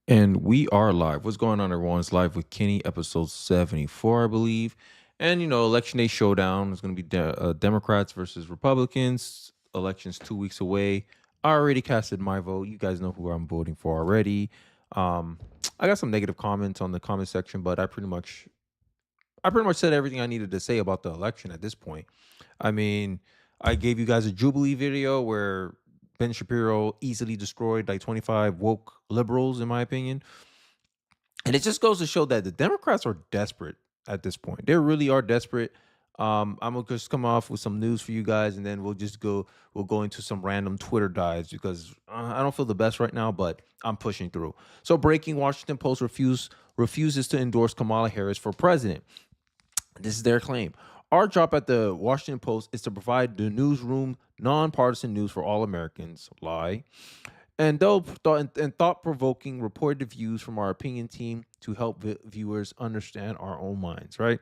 And we are live. What's going on, everyone? It's live with Kenny, episode 74, I believe. And, Election Day Showdown is going to be Democrats versus Republicans. Elections 2 weeks away. I already casted my vote. You guys know who I'm voting for already. Um, I got some negative comments on the comment section, but I pretty much said everything I needed to say about the election at this point. I mean, I gave you guys a Jubilee video where Ben Shapiro easily destroyed like 25 woke liberals, in my opinion. And it just goes to show that the Democrats are desperate at this point. They really are desperate. I'm gonna just come off with some news for you guys, and then we'll go into some random Twitter dives because I don't feel the best right now, but I'm pushing through. So, breaking: Washington Post refuses to endorse Kamala Harris for president. This is their claim. Our job at the Washington Post is to provide the newsroom nonpartisan news for all Americans. Lie. And thought-provoking reported views from our opinion team to help viewers understand our own minds, right?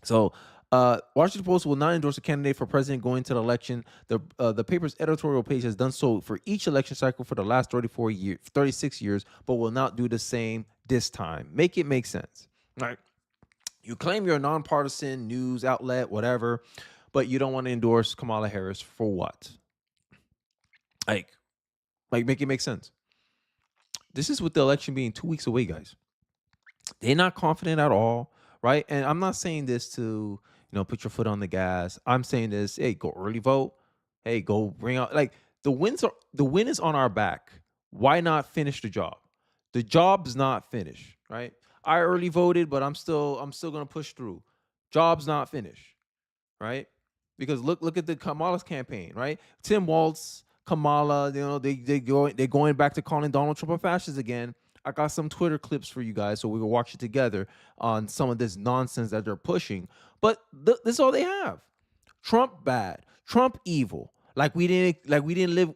So, Washington Post will not endorse a candidate for president going to the election. The paper's editorial page has done so for each election cycle for the last 36 years, but will not do the same this time. Make it make sense, right? You claim you're a nonpartisan news outlet, whatever, but you don't want to endorse Kamala Harris for what? Like, make it make sense. This is with the election being 2 weeks away, guys. They're not confident at all, right? And I'm not saying this to, put your foot on the gas. I'm saying this, hey, go early vote. Hey, go bring out like the win is on our back. Why not finish the job? The job's not finished, right? I early voted, but I'm still gonna push through. Job's not finished, right? Because look at the Kamala's campaign, right? Tim Walz, Kamala, they're going back to calling Donald Trump a fascist again. I got some Twitter clips for you guys, so we will watch it together on some of this nonsense that they're pushing. But this is all they have. Trump bad, Trump evil. Like we didn't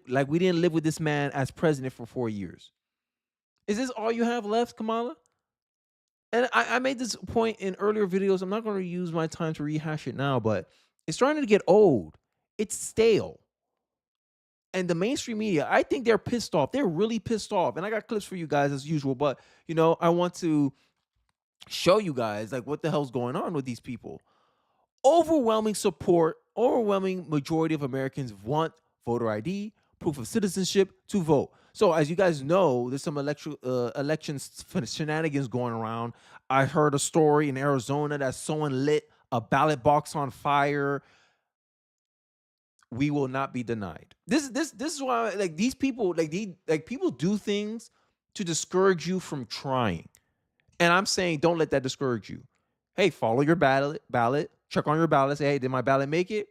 live with this man as president for 4 years. Is this all you have left, Kamala? And I made this point in earlier videos. I'm not going to use my time to rehash it now, but it's starting to get old. It's stale. And the mainstream media, I think they're pissed off. They're really pissed off. And I got clips for you guys as usual, but I want to show you guys like what the hell's going on with these people. Overwhelming support, overwhelming majority of Americans want voter ID, proof of citizenship to vote. So as you guys know, there's some election shenanigans going around. I heard a story in Arizona that someone lit a ballot box on fire. We will not be denied. This is why like these people people do things to discourage you from trying. And I'm saying don't let that discourage you. Hey, follow your ballot, check on your ballot, say, hey, did my ballot make it?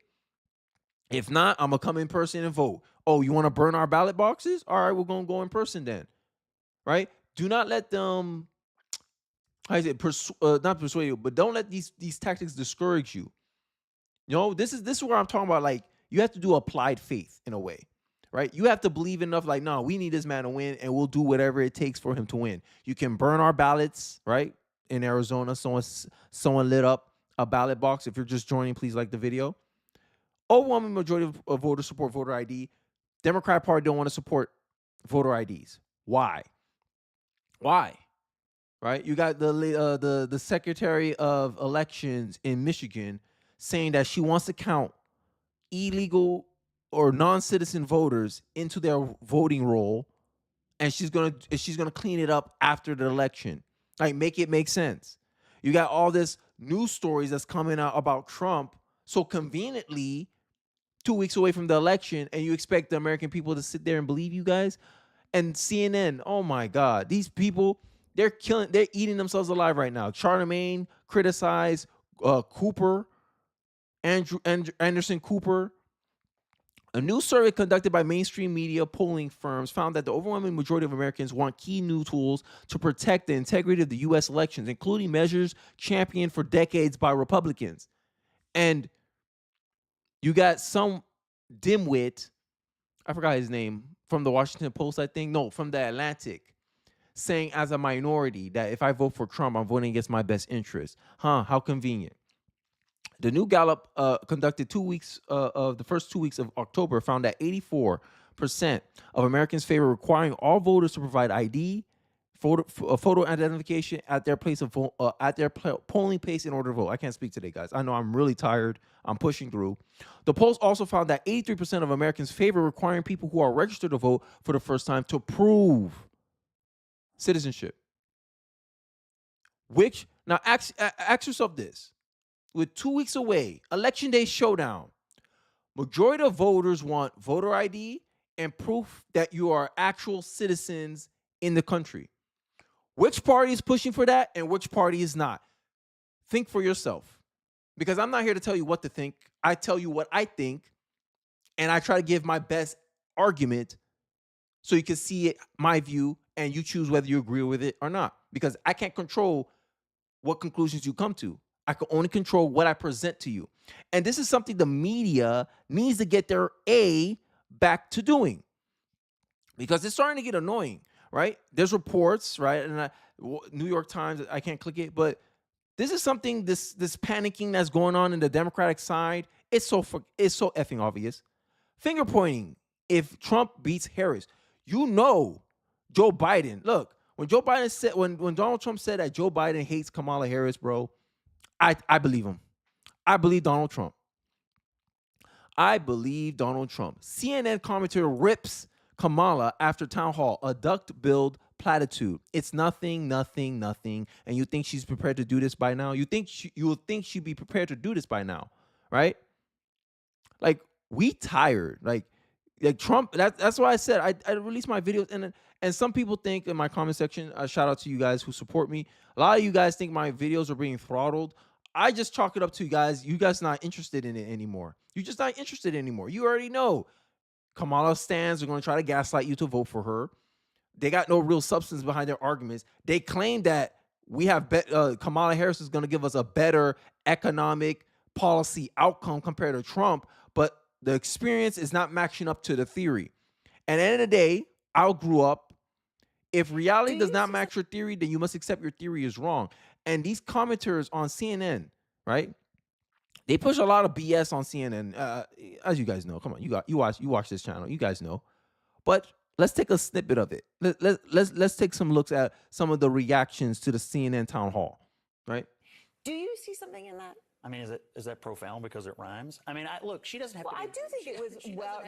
If not, I'm gonna come in person and vote. Oh, you want to burn our ballot boxes? All right, we're gonna go in person then. Right? Do not let them how is it not persuade you, but don't let these tactics discourage you. This is where I'm talking about. Like, you have to do applied faith in a way, right? You have to believe enough. Like, no, we need this man to win, and we'll do whatever it takes for him to win. You can burn our ballots, right? In Arizona, someone lit up a ballot box. If you're just joining, please like the video. Overwhelming majority of voters support voter ID. Democrat Party don't want to support voter IDs. Why? Why? Right? You got the Secretary of Elections in Michigan saying that she wants to count illegal or non-citizen voters into their voting roll, and she's gonna clean it up after the election. Like, make it make sense. You got all this news stories that's coming out about Trump so conveniently 2 weeks away from the election, and you expect the American people to sit there and believe you guys? And CNN, oh my God, these people, they're eating themselves alive right now. Charlemagne criticized Cooper, Anderson Cooper. A new survey conducted by mainstream media polling firms found that the overwhelming majority of Americans want key new tools to protect the integrity of the U.S. elections, including measures championed for decades by Republicans. And you got some dimwit, I forgot his name, from the Washington Post, I think. No, from the Atlantic, saying as a minority that if I vote for Trump, I'm voting against my best interest. How convenient. The new Gallup conducted 2 weeks of the first 2 weeks of October found that 84% of Americans favor requiring all voters to provide ID. photo identification at their place of polling place in order to vote. I can't speak today, guys. I know I'm really tired. I'm pushing through. The polls also found that 83% of Americans favor requiring people who are registered to vote for the first time to prove citizenship. Which now ask yourself this: with 2 weeks away, election day showdown. Majority of voters want voter ID and proof that you are actual citizens in the country. Which party is pushing for that and which party is not? Think for yourself. Because I'm not here to tell you what to think. I tell you what I think, and I try to give my best argument so you can see it, my view, and you choose whether you agree with it or not. Because I can't control what conclusions you come to. I can only control what I present to you. And this is something the media needs to get their A back to doing, because it's starting to get annoying, right? There's reports, right? And New York Times, I can't click it, but this is something, this panicking that's going on in the Democratic side. It's so effing obvious. Finger pointing. If Trump beats Harris, you know, Joe Biden. Look, when Joe Biden said, when Donald Trump said that Joe Biden hates Kamala Harris, bro, I believe him. I believe Donald Trump. I believe Donald Trump. CNN commentator rips Kamala after town hall, a duck-billed platitude. It's nothing, nothing, nothing. And you think she's prepared to do this by now? You would think she'd be prepared to do this by now, right? Like, we tired. Like Trump. That's why I said I released my videos, and some people think in my comment section. Shout out to you guys who support me. A lot of you guys think my videos are being throttled. I just chalk it up to you guys. You guys not interested in it anymore. You're just not interested anymore. You already know Kamala stands are going to try to gaslight you to vote for her. They got no real substance behind their arguments. They claim that we have Kamala Harris is going to give us a better economic policy outcome compared to Trump, but the experience is not matching up to the theory. And at the end of the day, I grew up. If reality does not match your theory, then you must accept your theory is wrong. And these commenters on CNN, right? They push a lot of BS on CNN, as you guys know. Come on, you watch this channel. You guys know. But let's take a snippet of it. Let's take some looks at some of the reactions to the CNN town hall, right? Do you see something in that? I mean, is that profound because it rhymes? I mean, look, she doesn't have to. Well, I do think it was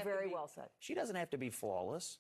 very well said. She doesn't have to be flawless,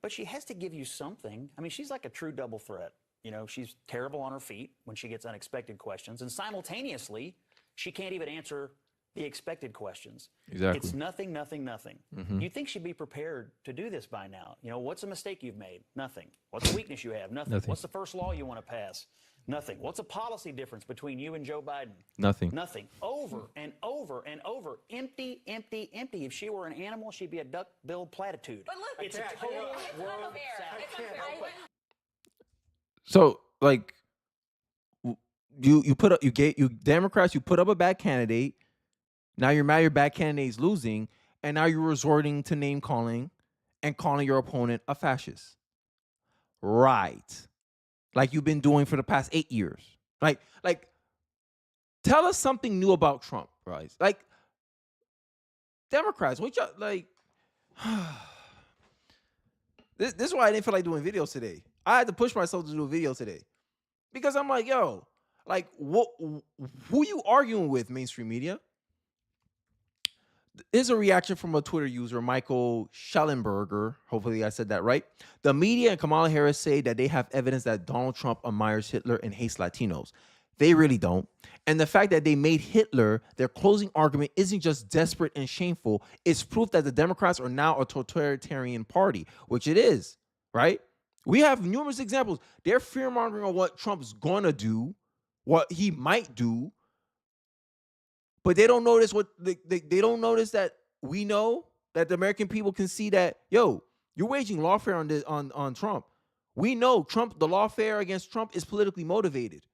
but she has to give you something. I mean, she's like a true double threat. You know, she's terrible on her feet when she gets unexpected questions, and simultaneously, she can't even answer the expected questions. Exactly. It's nothing, nothing, nothing. Mm-hmm. You'd think she'd be prepared to do this by now. You know, what's a mistake you've made? Nothing. What's a weakness you have? Nothing. What's the first law you want to pass? Nothing. What's a policy difference between you and Joe Biden? Nothing. Nothing. Over and over and over. Empty, empty, empty. If she were an animal, she'd be a duck-billed platitude. But look, it's a total world. So, like, you Democrats, you put up a bad candidate. Now you're mad your bad candidate's losing, and now you're resorting to name calling and calling your opponent a fascist. Right. Like you've been doing for the past 8 years. Like, tell us something new about Trump, right? Like, Democrats, what y'all, like, this is why I didn't feel like doing videos today. I had to push myself to do a video today. Because I'm like, yo, like, who you arguing with, mainstream media? Here's a reaction from a Twitter user, Michael Schellenberger. Hopefully I said that right. The media and Kamala Harris say that they have evidence that Donald Trump admires Hitler and hates Latinos. They really don't. And the fact that they made Hitler their closing argument isn't just desperate and shameful. It's proof that the Democrats are now a totalitarian party, which it is, right? We have numerous examples. They're fear-mongering on what Trump's gonna do, what he might do, but they don't notice they don't notice that we know that the American people can see that, yo, you're waging lawfare on Trump. We know Trump, the lawfare against Trump is politically motivated.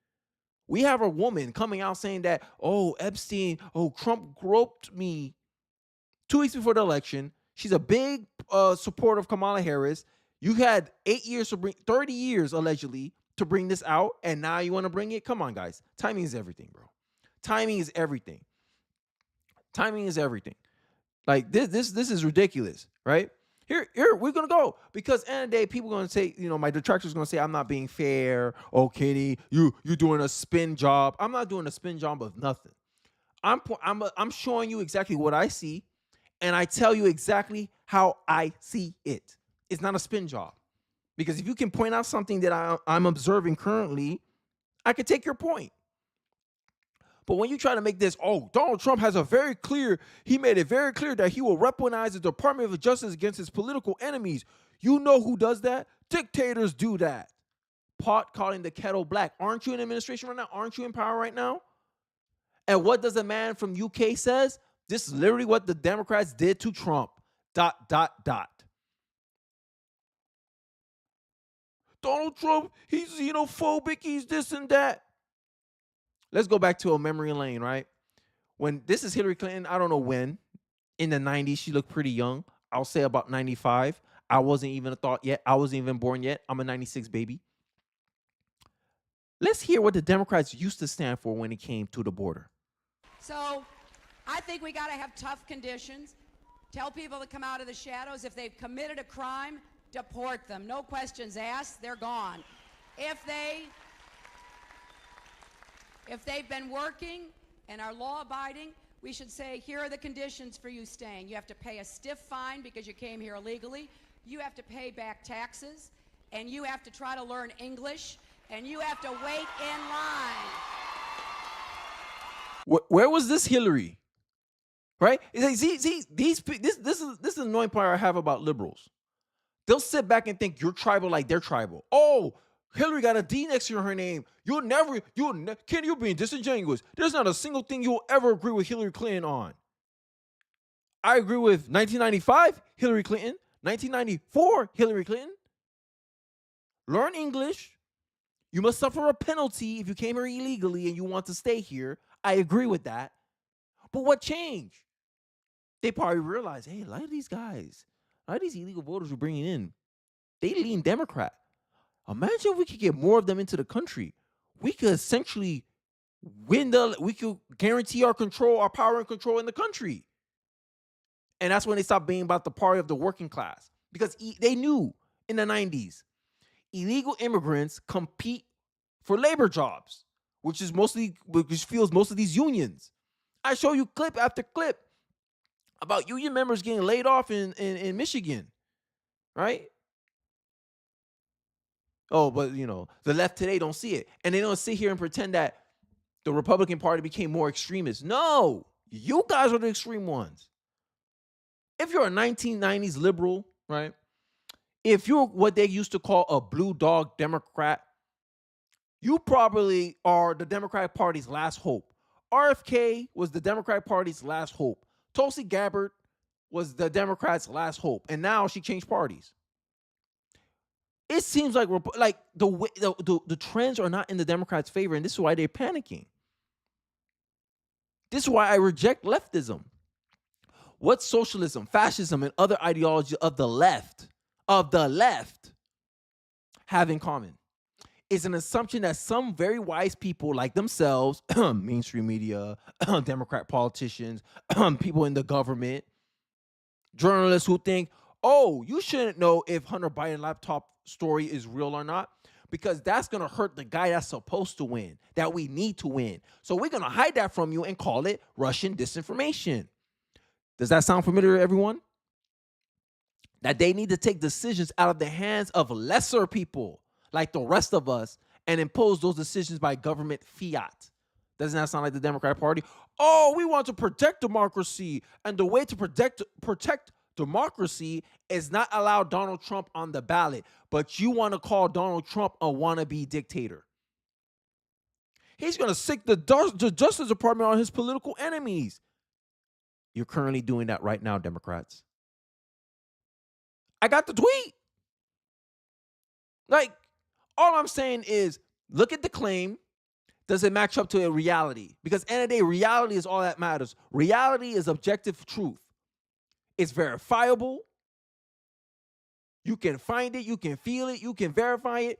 We have a woman coming out saying that, oh, Epstein, oh, Trump groped me 2 weeks before the election. She's a big supporter of Kamala Harris. You had 8 years to bring, 30 years allegedly to bring this out, and now you want to bring it? Come on, guys. Timing is everything, bro. Timing is everything. Timing is everything. Like this is ridiculous, right? Here, we're gonna go because end of the day, people gonna say, my detractors gonna say I'm not being fair. Oh, Kenny, you doing a spin job. I'm not doing a spin job of nothing. I'm showing you exactly what I see, and I tell you exactly how I see it. It's not a spin job because if you can point out something that I'm observing currently, I could take your point. But when you try to make this, Donald Trump he made it very clear that he will weaponize the Department of Justice against his political enemies. You know who does that? Dictators do that. Pot calling the kettle black. Aren't you in administration right now? Aren't you in power right now? And what does a man from UK says? This is literally what the Democrats did to Trump. ... Donald Trump, he's xenophobic, he's this and that. Let's go back to a memory lane, right? When this is Hillary Clinton, I don't know when. In the 90s, she looked pretty young. I'll say about 95. I wasn't even a thought yet. I wasn't even born yet. I'm a 96 baby. Let's hear what the Democrats used to stand for when it came to the border. So I think we got to have tough conditions. Tell people to come out of the shadows. If they've committed a crime, deport them. No questions asked. They're gone. If they've been working and are law-abiding, we should say, here are the conditions for you staying. You have to pay a stiff fine because you came here illegally. You have to pay back taxes, and you have to try to learn English, and you have to wait in line. Where was this Hillary? Right? See, this is the annoying part I have about liberals. They'll sit back and think you're tribal like they're tribal. Oh, Hillary got a D next to her name. Kenny, you're being disingenuous. There's not a single thing you'll ever agree with Hillary Clinton on. I agree with 1995 Hillary Clinton, 1994 Hillary Clinton. Learn English. You must suffer a penalty if you came here illegally and you want to stay here. I agree with that. But what changed? They probably realized, hey, a lot of these guys, a lot of these illegal voters we're bringing in, they lean Democrat. Imagine if we could get more of them into the country. We could essentially we could guarantee our power and control in the country. And that's when they stopped being about the party of the working class. Because they knew in the 90s, illegal immigrants compete for labor jobs, which fuels most of these unions. I show you clip after clip about union members getting laid off in Michigan, right? Oh, but the left today don't see it. And they don't sit here and pretend that the Republican Party became more extremist. No, you guys are the extreme ones. If you're a 1990s liberal, right? If you're what they used to call a blue dog Democrat, you probably are the Democratic Party's last hope. RFK was the Democratic Party's last hope. Tulsi Gabbard was the Democrats' last hope. And now she changed parties. It seems like the trends are not in the Democrats' favor, and this is why they're panicking. This is why I reject leftism. What socialism, fascism, and other ideologies of the left have in common is an assumption that some very wise people like themselves, mainstream media, Democrat politicians, people in the government, journalists who think, oh, you shouldn't know if Hunter Biden laptop story is real or not, because that's going to hurt the guy that's supposed to win, that we need to win. So we're going to hide that from you and call it Russian disinformation. Does that sound familiar to everyone? That they need to take decisions out of the hands of lesser people like the rest of us and impose those decisions by government fiat. Doesn't that sound like the Democratic Party? Oh, we want to protect democracy. And the way to protect democracy is not allow Donald Trump on the ballot, but you want to call Donald Trump a wannabe dictator. He's going to sick the Justice Department on his political enemies. You're currently doing that right now, Democrats. I got the tweet. All I'm saying is, look at the claim. Does it match up to a reality? Because at the end of the day, reality is all that matters. Reality is objective truth. It's verifiable. You can find it. You can feel it. You can verify it.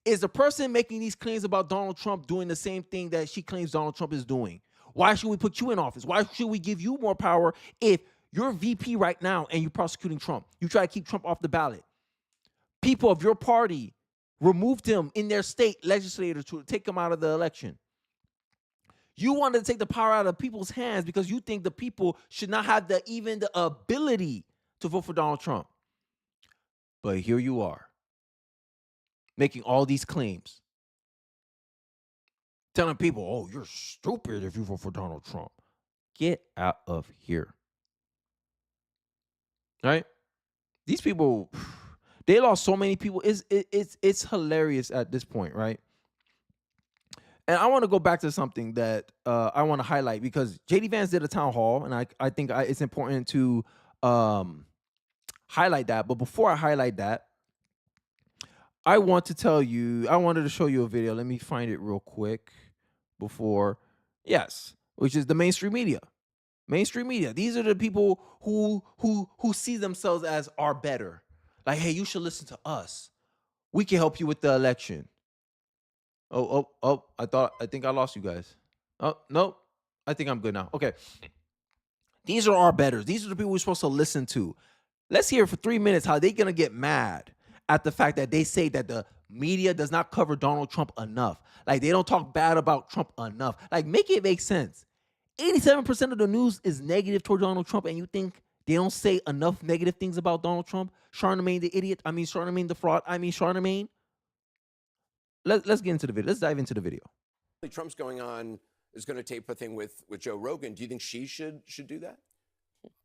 Is the person making these claims about Donald Trump doing the same thing that she claims Donald Trump is doing? Why should we put you in office? Why should we give you more power if You're VP right now and you're prosecuting Trump. You try to keep Trump off the ballot. People of your party removed him in their state legislature to take him out of the election. You wanted to take the power out of people's hands because you think the people should not have even the ability to vote for Donald Trump. But here you are, making all these claims, telling people, oh, you're stupid if you vote for Donald Trump. Get out of here. Right? These people, they lost so many people. It's hilarious at this point, right? And I want to go back to something that I want to highlight because JD Vance did a town hall, and I think it's important to highlight that. But before I highlight that, I wanted to show you a video. Let me find it real quick which is the mainstream media. Mainstream media. These are the people who see themselves as are better. Like, hey, you should listen to us. We can help you with the election. Oh, I think I lost you guys. Oh, no. I think I'm good now. Okay. These are our betters. These are the people we're supposed to listen to. Let's hear for 3 minutes how they're going to get mad at the fact that they say that the media does not cover Donald Trump enough. Like, they don't talk bad about Trump enough. Like, make it make sense. 87% of the news is negative toward Donald Trump, and you think they don't say enough negative things about Donald Trump? Charlemagne the idiot. I mean, Charlemagne the fraud. I mean, Charlemagne. Let's get into the video. Let's dive into the video. Trump's going on, is going to tape a thing with Joe Rogan. Do you think she should do that?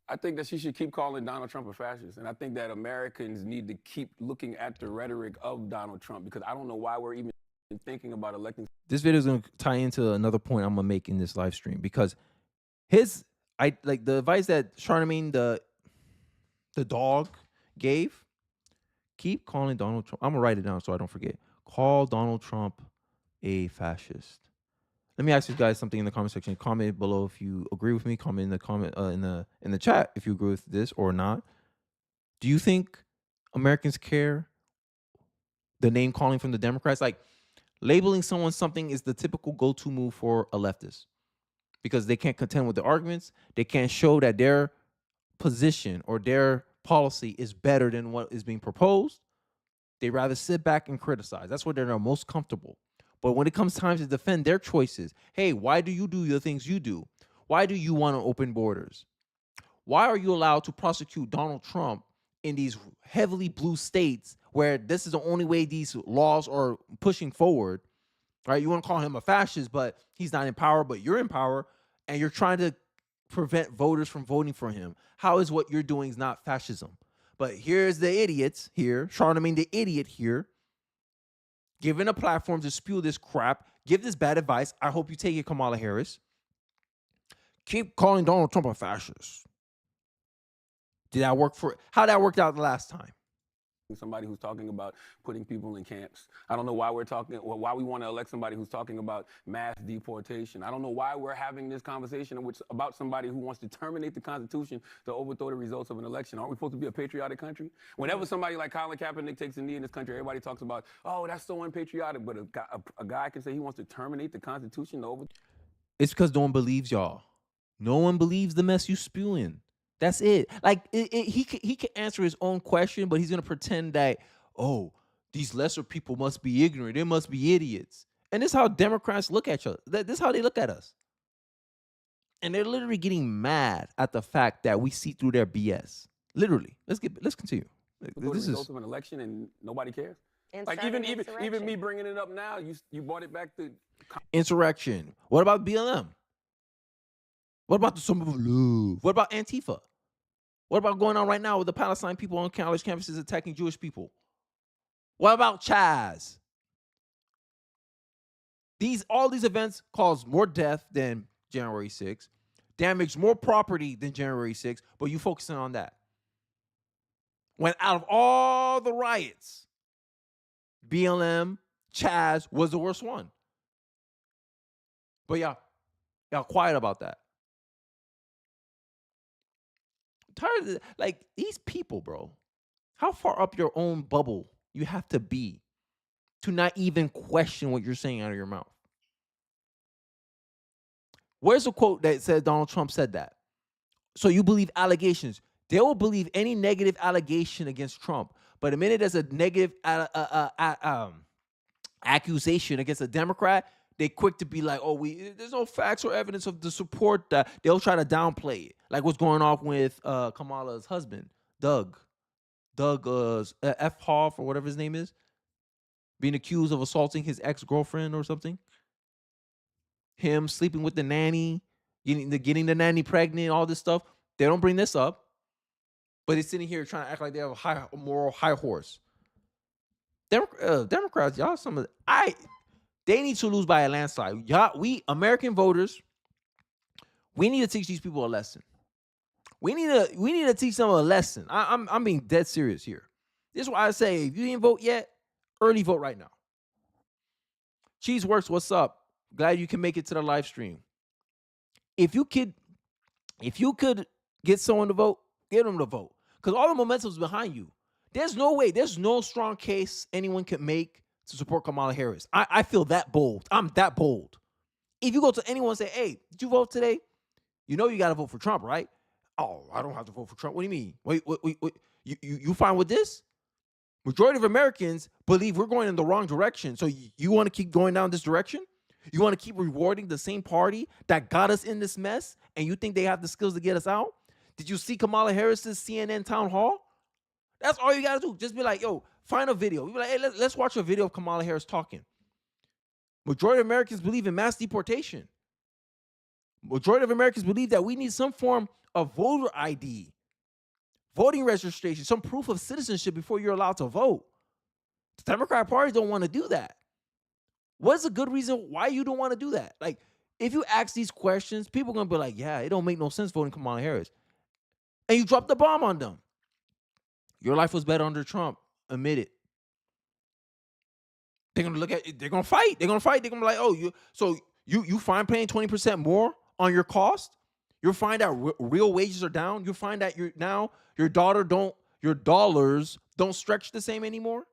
I think that she should keep calling Donald Trump a fascist. And I think that Americans need to keep looking at the rhetoric of Donald Trump, because I don't know why we're even thinking about electing. This video is going to tie into another point I'm going to make in this live stream, because the advice that Charlemagne the dog gave, keep calling Donald Trump. I'm going to write it down so I don't forget. Call Donald Trump a fascist. Let me ask you guys something in the comment section. Comment below if you agree with me. Comment in the comment in the chat if you agree with this or not. Do you think Americans care the name calling from the Democrats? Like, labeling someone something is the typical go-to move for a leftist, because they can't contend with the arguments. They can't show that their position or their policy is better than what is being proposed. They rather sit back and criticize. That's where they're most comfortable. But when it comes time to defend their choices, hey, why do you do the things you do? Why do you want to open borders? Why are you allowed to prosecute Donald Trump in these heavily blue states where this is the only way these laws are pushing forward? Right? You want to call him a fascist, but he's not in power, but you're in power, and you're trying to prevent voters from voting for him. How is what you're doing is not fascism? But here's the idiots here, Charlemagne the idiot here, given a platform to spew this crap, give this bad advice. I hope you take it, Kamala Harris. Keep calling Donald Trump a fascist. How that worked out the last time? Somebody who's talking about putting people in camps. I don't know why why we want to elect somebody who's talking about mass deportation. I don't know why we're having this conversation about somebody who wants to terminate the Constitution to overthrow the results of an election. Aren't we supposed to be a patriotic country? Whenever somebody like Colin Kaepernick takes a knee in this country, everybody talks about, oh, that's so unpatriotic. But a guy can say he wants to terminate the Constitution to overthrow. It's because no one believes y'all. No one believes the mess you spewing. That's it. Like, he can answer his own question, but he's going to pretend that, oh, these lesser people must be ignorant. They must be idiots. And this is how Democrats look at you. This is how they look at us. And they're literally getting mad at the fact that we see through their BS. Literally. Let's continue. This is the result of an election and nobody cares. And like, even me bringing it up now, you brought it back to insurrection. What about BLM? What about the Summer of Love? What about Antifa? What about going on right now with the Palestine people on college campuses attacking Jewish people? What about Chaz? All these events caused more death than January 6th, damaged more property than January 6th, but you focusing on that. When out of all the riots, BLM, Chaz was the worst one. But y'all quiet about that. Tired of like these people, bro. How far up your own bubble you have to be to not even question what you're saying out of your mouth? Where's the quote that says Donald Trump said that? So you believe allegations. They will believe any negative allegation against Trump. But the minute there's a negative accusation against a Democrat, they quick to be like, oh, there's no facts or evidence of the support that they'll try to downplay it. Like what's going on with Kamala's husband, Doug F. Hoff or whatever his name is, being accused of assaulting his ex-girlfriend or something. Him sleeping with the nanny, getting the nanny pregnant, all this stuff. They don't bring this up, but they're sitting here trying to act like they have a moral high horse. Democrats, y'all, they need to lose by a landslide. Y'all, we American voters, we need to teach these people a lesson. We need to teach them a lesson. I'm being dead serious here. This is why I say, if you didn't vote yet, early vote right now. Cheeseworks, what's up? Glad you can make it to the live stream. If you could get someone to vote, get them to vote. Because all the momentum's behind you. There's no strong case anyone can make to support Kamala Harris. I feel that bold. I'm that bold. If you go to anyone and say, hey, did you vote today? You know you got to vote for Trump, right? Oh, I don't have to vote for Trump. What do you mean? Wait. You fine with this? Majority of Americans believe we're going in the wrong direction. So you want to keep going down this direction? You want to keep rewarding the same party that got us in this mess, and you think they have the skills to get us out? Did you see Kamala Harris's CNN town hall? That's all you got to do. Just be like, yo, find a video. Be like, hey, let's watch a video of Kamala Harris talking. Majority of Americans believe in mass deportation. Majority of Americans believe that we need some form of voter ID, voting registration, some proof of citizenship before you're allowed to vote. The Democrat Party don't want to do that. What's a good reason why you don't want to do that? Like, if you ask these questions, people are going to be like, yeah, it don't make no sense voting Kamala Harris. And you drop the bomb on them. Your life was better under Trump. Admit it. They're going to look at it. They're going to fight. They're going to be like, oh, you find paying 20% more on your cost? You'll find that real wages are down? You'll find that your dollars don't stretch the same anymore?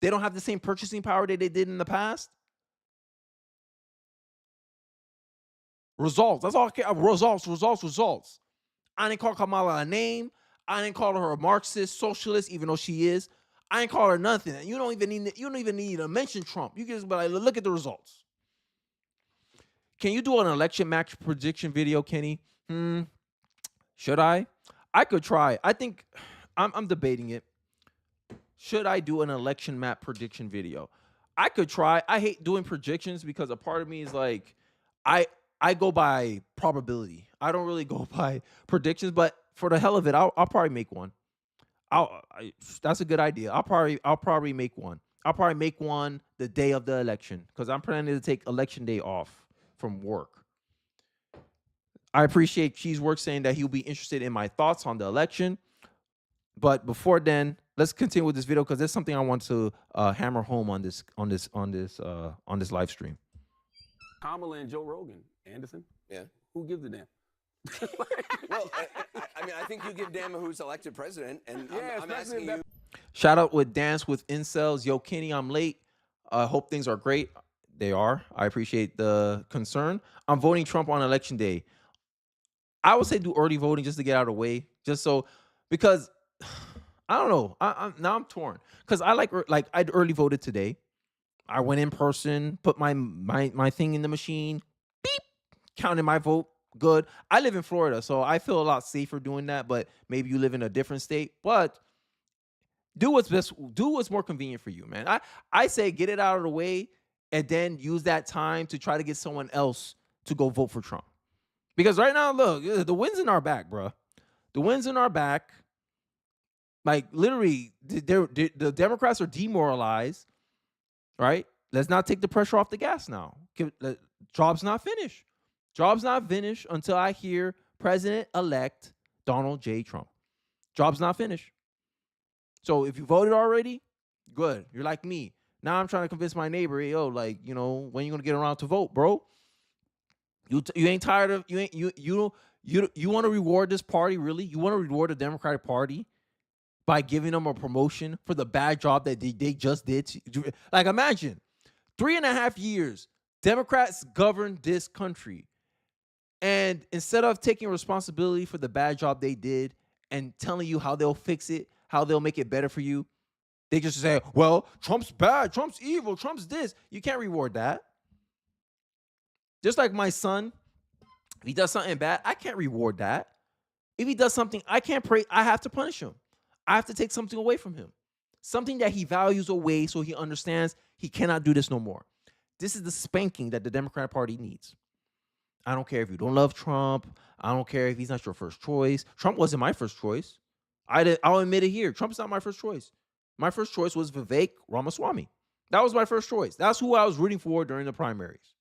They don't have the same purchasing power that they did in the past? Results. That's all I care. Results. I didn't call Kamala a name. I didn't call her a Marxist, socialist, even though she is. I ain't call her nothing. You don't even need to mention Trump. You can just be like, look at the results. Can you do an election match prediction video, Kenny? Should I? I could try. I think I'm debating it. Should I do an election map prediction video? I could try. I hate doing predictions because a part of me is like, I go by probability. I don't really go by predictions, but for the hell of it, I'll probably make one. That's a good idea. I'll probably make one. I'll probably make one the day of the election because I'm planning to take election day off from work. I appreciate Cheeseworks saying that he'll be interested in my thoughts on the election. But before then, let's continue with this video because there's something I want to hammer home on this live stream. Kamala and Joe Rogan. Anderson? Yeah. Who gives a damn? Well, I mean, I think you give a damn who's elected president, and I'm asking you. Shout out with Dance with Incels. Yo, Kenny, I'm late. Hope things are great. They are. I appreciate the concern. I'm voting Trump on election day. I would say do early voting just to get out of the way, because I don't know. I'm torn because I I'd early voted today. I went in person, put my thing in the machine, beep, counted my vote. Good. I live in Florida, so I feel a lot safer doing that. But maybe you live in a different state. But do what's best. Do what's more convenient for you, man. I say get it out of the way and then use that time to try to get someone else to go vote for Trump. Because right now, look, the wind's in our back, bro. The wind's in our back. Like, literally, the Democrats are demoralized, right? Let's not take the pressure off the gas now. Job's not finished. Job's not finished until I hear President-elect Donald J. Trump. Job's not finished. So if you voted already, good. You're like me. Now I'm trying to convince my neighbor, hey, yo, like, when you gonna get around to vote, bro? You ain't tired of you want to reward this party, really? You want to reward the Democratic Party by giving them a promotion for the bad job that they just did? Like, imagine 3.5 years Democrats governed this country. And instead of taking responsibility for the bad job they did and telling you how they'll fix it, how they'll make it better for you, they just say, well, Trump's bad, Trump's evil, Trump's this. You can't reward that. Just like my son, if he does something bad, I can't reward that. If he does something I can't pray, I have to punish him. I have to take something away from him. Something that he values away so he understands he cannot do this no more. This is the spanking that the Democratic Party needs. I don't care if you don't love Trump. I don't care if he's not your first choice. Trump wasn't my first choice. I'll admit it here. Trump's not my first choice. My first choice was Vivek Ramaswamy. That was my first choice. That's who I was rooting for during the primaries.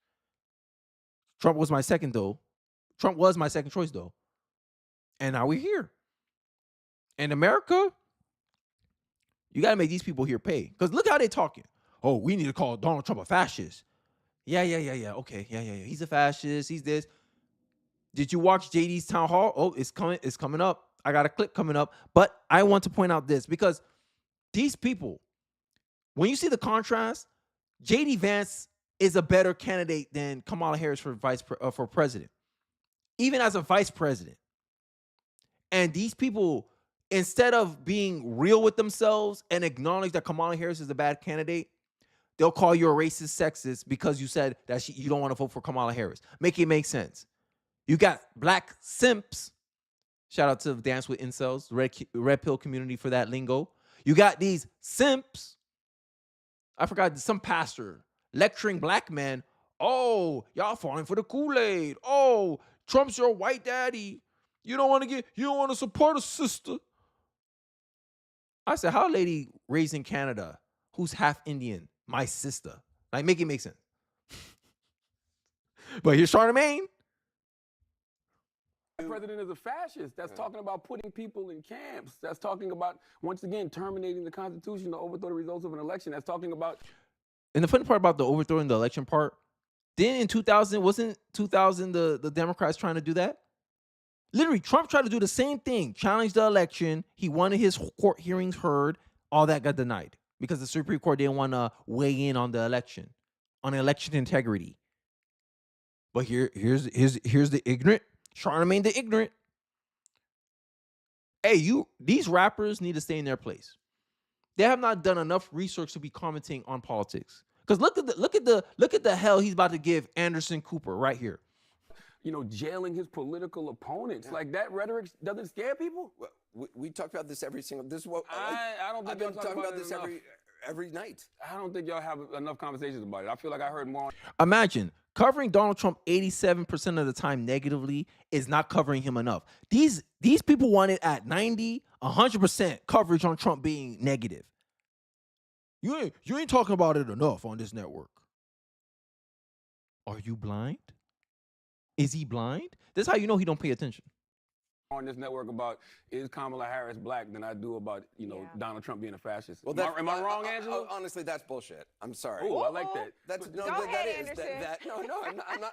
Trump was my second, though. Trump was my second choice, though. And now we're here. In America, you got to make these people here pay. Because look how they're talking. Oh, we need to call Donald Trump a fascist. Yeah. Okay, yeah. He's a fascist. He's this. Did you watch JD's town hall? Oh, it's coming up. I got a clip coming up. But I want to point out this because these people, when you see the contrast, JD Vance is a better candidate than Kamala Harris for for president, even as a vice president. And these people, instead of being real with themselves and acknowledge that Kamala Harris is a bad candidate, they'll call you a racist, sexist because you said that you don't want to vote for Kamala Harris. Make it make sense. You got black simps. Shout out to Dance with Incels, Red Pill community for that lingo. You got these simps. I forgot some pastor lecturing black men. Oh, y'all falling for the Kool-Aid. Oh, Trump's your white daddy. You don't want to support a sister. I said, how a lady raised in Canada who's half Indian, my sister? Like, make it make sense. But here's Charlemagne. The president is a fascist. That's talking about putting people in camps. That's talking about, once again, terminating the Constitution to overthrow the results of an election. That's talking about. And the funny part about the overthrowing the election part, then in 2000, wasn't 2000 the Democrats trying to do that? Literally, Trump tried to do the same thing, challenge the election. He wanted his court hearings heard. All that got denied because the Supreme Court didn't want to weigh in on the election, on election integrity. But here's the ignorant, Charlemagne the ignorant. Hey, these rappers need to stay in their place. They have not done enough research to be commenting on politics. Because look at the hell he's about to give Anderson Cooper right here. Jailing his political opponents. Yeah. Like, that rhetoric doesn't scare people? We talk about this every single. This is what I don't think I've been talking about this every night. I don't think y'all have enough conversations about it. I feel like I heard more. Imagine covering Donald Trump 87% of the time negatively is not covering him enough. These people want it at 90, 100% coverage on Trump being negative. You ain't talking about it enough on this network. Are you blind? Is he blind? This is how you know he don't pay attention. On this network about is Kamala Harris black than I do about Donald Trump being a fascist. Well, am I wrong, Angela? Honestly, that's bullshit. I'm sorry. Oh, I like that. No,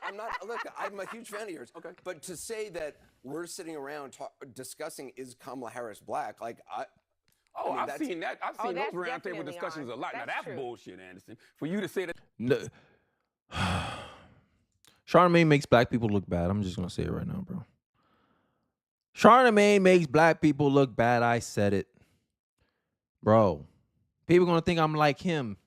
I'm not. Look, I'm a huge fan of yours. Okay. But to say that we're sitting around discussing is Kamala Harris black, like I've seen that. I've seen those roundtable definitely discussions a lot. Now that's true. bullshit, Anderson. For you to say that. No. Charlemagne makes black people look bad. I'm just going to say it right now, bro. Charlemagne makes black people look bad. I said it. Bro, people going to think I'm like him.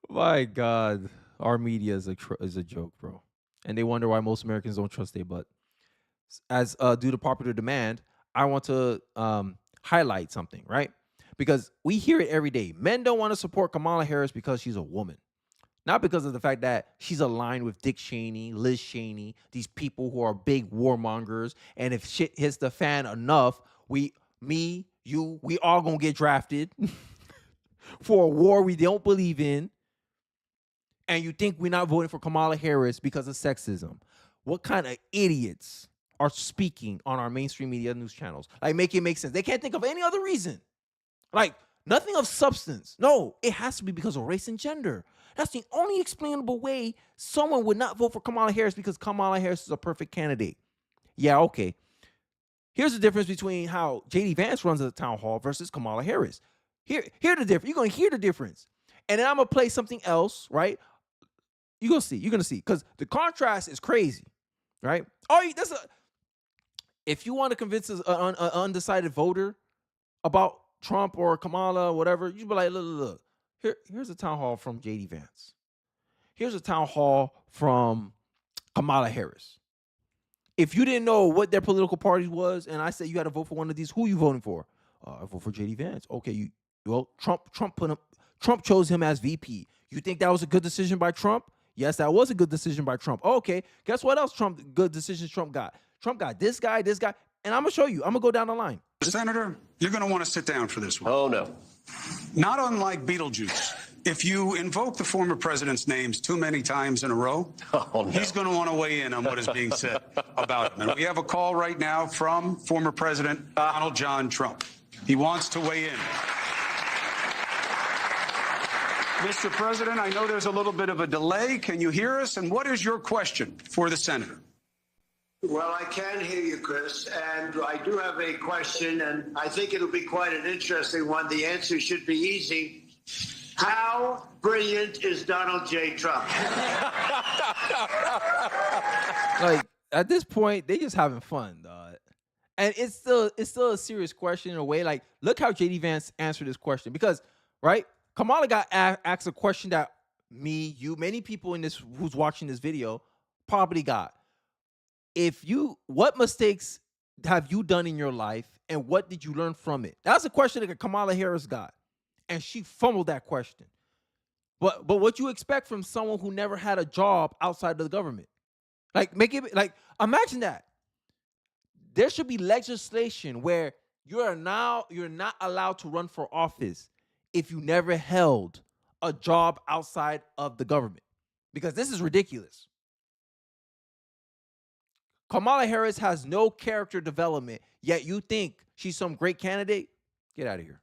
My God. Our media is a joke, bro. And they wonder why most Americans don't trust their butt. As due to popular demand, I want to highlight something, right? Because we hear it every day. Men don't want to support Kamala Harris because she's a woman. Not because of the fact that she's aligned with Dick Cheney, Liz Cheney, these people who are big warmongers. And if shit hits the fan enough, we all gonna get drafted for a war we don't believe in. And you think we're not voting for Kamala Harris because of sexism. What kind of idiots are speaking on our mainstream media news channels? Like, make it make sense. They can't think of any other reason. Like, nothing of substance. No, it has to be because of race and gender. That's the only explainable way someone would not vote for Kamala Harris because Kamala Harris is a perfect candidate. Yeah, okay. Here's the difference between how JD Vance runs a town hall versus Kamala Harris. Hear the difference. You're going to hear the difference. And then I'm going to play something else, right? You're gonna see. You're gonna see because the contrast is crazy, right? Oh, if you want to convince an undecided voter about Trump or Kamala or whatever, you be like, look. Here's a town hall from JD Vance. Here's a town hall from Kamala Harris. If you didn't know what their political party was, and I said you had to vote for one of these, who you voting for? I vote for JD Vance. Okay, Trump chose him as VP. You think that was a good decision by Trump? Yes, that was a good decision by Trump. Okay, guess what else good decisions Trump got? Trump got this guy, and I'm gonna show you. I'm gonna go down the line. Senator, you're gonna want to sit down for this one. Oh, no. Not unlike Beetlejuice. If you invoke the former president's names too many times in a row, he's going to want to weigh in on what is being said about him. And we have a call right now from former President Donald John Trump. He wants to weigh in. Mr. President, I know there's a little bit of a delay. Can you hear us? And what is your question for the senator? Well, I can hear you, Chris, and I do have a question, and I think it'll be quite an interesting one. The answer should be easy. How brilliant is Donald J. Trump? Like, at this point, they just having fun, dog. And it's still a serious question in a way. Like, look how JD Vance answered this question. Because, right, Kamala got asked a question that me, you, many people in this who's watching this video probably got. What mistakes have you done in your life and what did you learn from it? That's a question that Kamala Harris got. And she fumbled that question. But what you expect from someone who never had a job outside of the government? Like, imagine that. There should be legislation where you're not allowed to run for office if you never held a job outside of the government. Because this is ridiculous. Kamala Harris has no character development, yet you think she's some great candidate? Get out of here.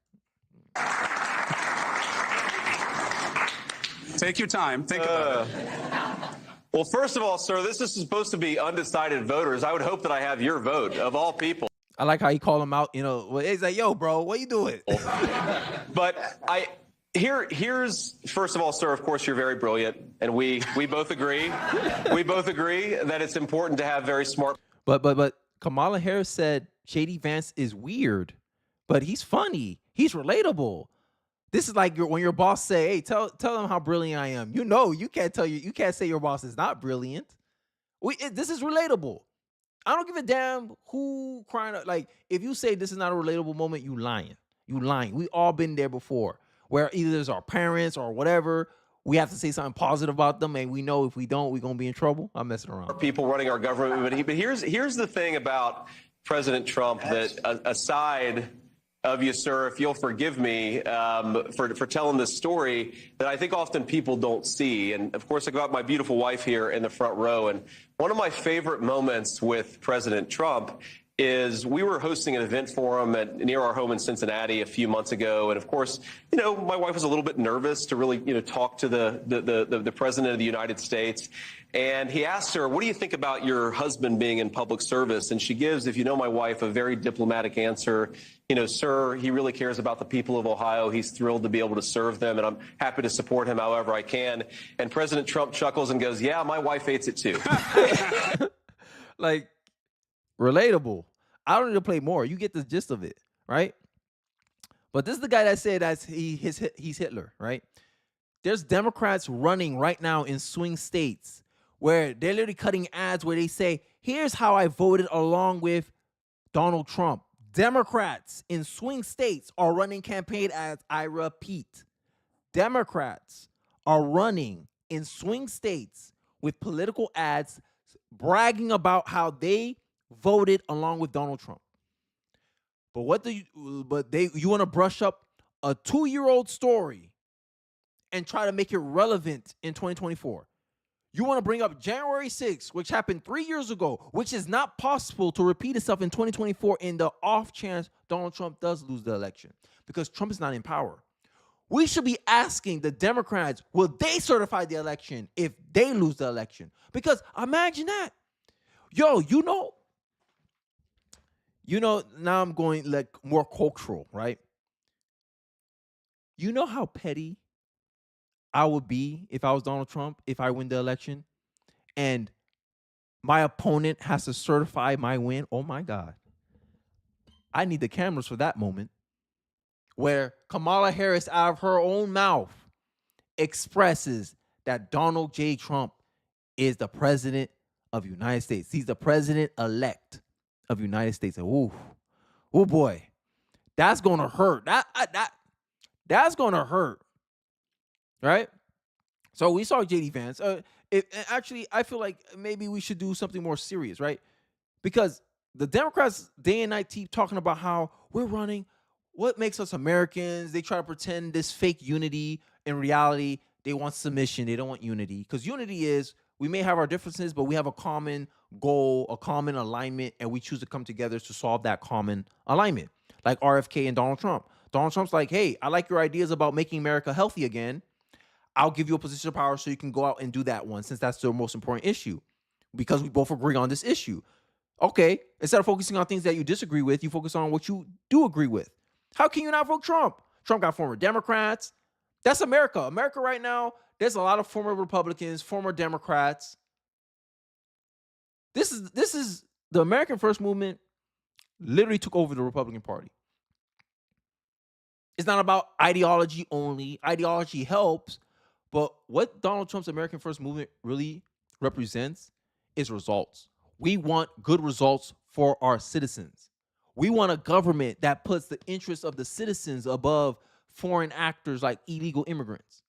Take your time. Think about it. Well, first of all, sir, this is supposed to be undecided voters. I would hope that I have your vote, of all people. I like how he called him out. He's like, yo, bro, what you doing? But here's first of all, sir, of course, you're very brilliant. And we both agree. We both agree that it's important to have very smart. But Kamala Harris said JD Vance is weird, but he's funny. He's relatable. This is like when your boss say, "Hey, tell them how brilliant I am." You can't say your boss is not brilliant. This is relatable. I don't give a damn who crying out. Like, if you say this is not a relatable moment, you lying. You lying. We all been there before, where either it's our parents or whatever. We have to say something positive about them, and we know if we don't, we're gonna be in trouble. I'm messing around. People running our government, but here's the thing about President Trump that aside of you, sir, if you'll forgive me for telling this story that I think often people don't see. And of course, I got my beautiful wife here in the front row. And one of my favorite moments with President Trump is we were hosting an event for him near our home in Cincinnati a few months ago. And of course, my wife was a little bit nervous to really, talk to the president of the United States. And he asked her, what do you think about your husband being in public service? And she gives, if you know my wife, a very diplomatic answer. Sir, he really cares about the people of Ohio. He's thrilled to be able to serve them, and I'm happy to support him however I can. And President Trump chuckles and goes, yeah, my wife hates it too. Like, relatable. I don't need to play more. You get the gist of it, right? But this is the guy that said that he's Hitler, right? There's Democrats running right now in swing states where they're literally cutting ads where they say, here's how I voted along with Donald Trump. Democrats in swing states are running campaign ads. I repeat, Democrats are running in swing states with political ads bragging about how they voted along with Donald Trump. But you want to brush up a 2-year-old story and try to make it relevant in 2024. You want to bring up January 6th, which happened 3 years ago, which is not possible to repeat itself in 2024 in the off chance Donald Trump does lose the election because Trump is not in power. We should be asking the Democrats, will they certify the election if they lose the election? Because imagine that. Yo, now I'm going like more cultural, right? You know how petty I would be if I was Donald Trump, if I win the election, and my opponent has to certify my win. Oh my God. I need the cameras for that moment where Kamala Harris, out of her own mouth, expresses that Donald J. Trump is the president of the United States. He's the president-elect of the United States. Ooh, oh boy, that's gonna hurt. That's gonna hurt, right? So we saw JD Vance. Actually, I feel like maybe we should do something more serious, right? Because the Democrats day and night keep talking about how we're running what makes us Americans. They try to pretend this fake unity. In reality, they want submission. They don't want unity. Because unity is we may have our differences, but we have a common goal, a common alignment, and we choose to come together to solve that common alignment. Like RFK and Donald Trump. Donald Trump's like, hey, I like your ideas about making America healthy again. I'll give you a position of power so you can go out and do that one, since that's the most important issue. Because we both agree on this issue. Okay, instead of focusing on things that you disagree with, you focus on what you do agree with. How can you not vote Trump? Trump got former Democrats. That's America. America right now, there's a lot of former Republicans, former Democrats. This is the American First Movement literally took over the Republican Party. It's not about ideology only. Ideology helps, but what Donald Trump's American First Movement really represents is results. We want good results for our citizens. We want a government that puts the interests of the citizens above foreign actors like illegal immigrants.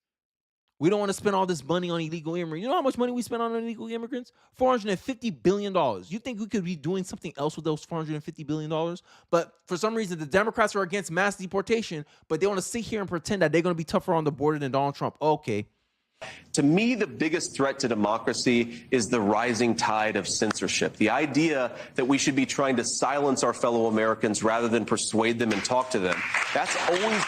We don't want to spend all this money on illegal immigrants. You know how much money we spend on illegal immigrants? $450 billion. You think we could be doing something else with those $450 billion? But for some reason, the Democrats are against mass deportation, but they want to sit here and pretend that they're going to be tougher on the border than Donald Trump. Okay. To me, the biggest threat to democracy is the rising tide of censorship. The idea that we should be trying to silence our fellow Americans rather than persuade them and talk to them. That's always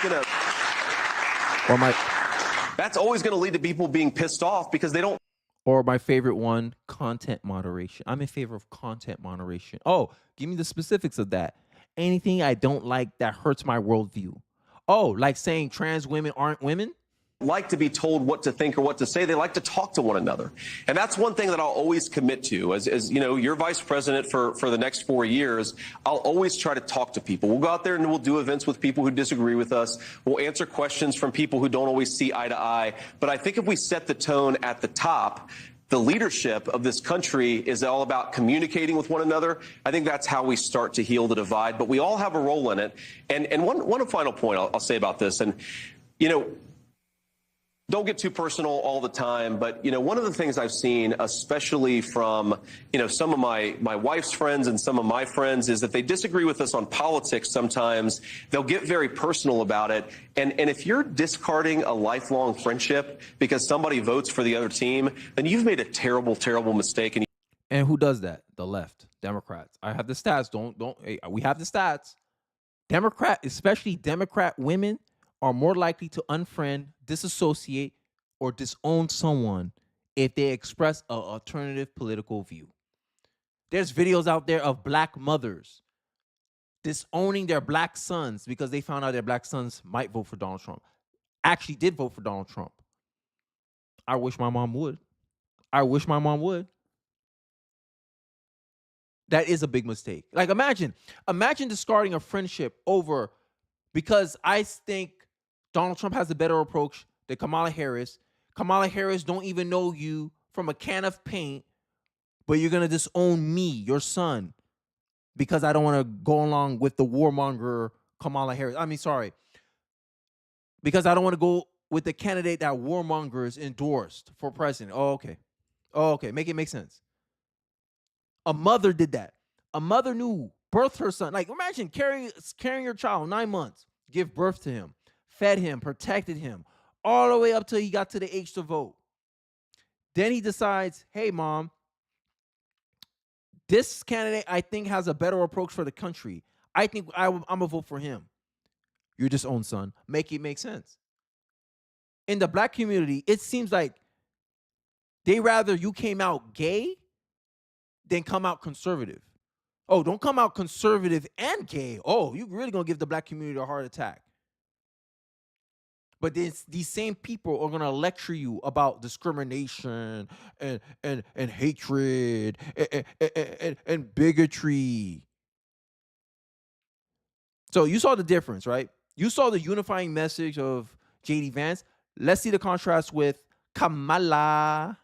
going to lead to people being pissed off because they don't. Or my favorite one, content moderation. I'm in favor of content moderation. Oh, give me the specifics of that. Anything I don't like that hurts my worldview. Oh, like saying trans women aren't women? Like to be told what to think or what to say. They like to talk to one another. And that's one thing that I'll always commit to. As you know, you're vice president for the next 4 years, I'll always try to talk to people. We'll go out there and we'll do events with people who disagree with us. We'll answer questions from people who don't always see eye to eye. But I think if we set the tone at the top, the leadership of this country is all about communicating with one another. I think that's how we start to heal the divide. But we all have a role in it. And one final point I'll say about this. And, you know, don't get too personal all the time, but, you know, one of the things I've seen, especially from, you know, some of my wife's friends and some of my friends, is that they disagree with us on politics sometimes. They'll get very personal about it. And if you're discarding a lifelong friendship because somebody votes for the other team, then you've made a terrible, terrible mistake. And who does that? The left, Democrats. I have the stats. Hey, we have the stats. Democrat, especially Democrat women, are more likely to unfriend, disassociate, or disown someone if they express an alternative political view. There's videos out there of black mothers disowning their black sons because they found out their black sons might vote for Donald Trump. Actually did vote for Donald Trump. I wish my mom would. That is a big mistake. Like imagine discarding a friendship over because I think Donald Trump has a better approach than Kamala Harris. Kamala Harris don't even know you from a can of paint, but you're going to disown me, your son, because I don't want to go along with the warmonger Kamala Harris. Because I don't want to go with the candidate that warmongers endorsed for president. Oh, okay. Make it make sense. A mother did that. A mother birthed her son. Like imagine carrying your child 9 months, give birth to him, fed him, protected him, all the way up till he got to the age to vote. Then he decides, hey, mom, this candidate I think has a better approach for the country. I think I'm going to vote for him. Your disowned son. Make it make sense. In the black community, it seems like they rather you came out gay than come out conservative. Oh, don't come out conservative and gay. Oh, you really going to give the black community a heart attack. But then these same people are gonna lecture you about discrimination and hatred and bigotry. So you saw the difference, right? You saw the unifying message of JD Vance. Let's see the contrast with Kamala.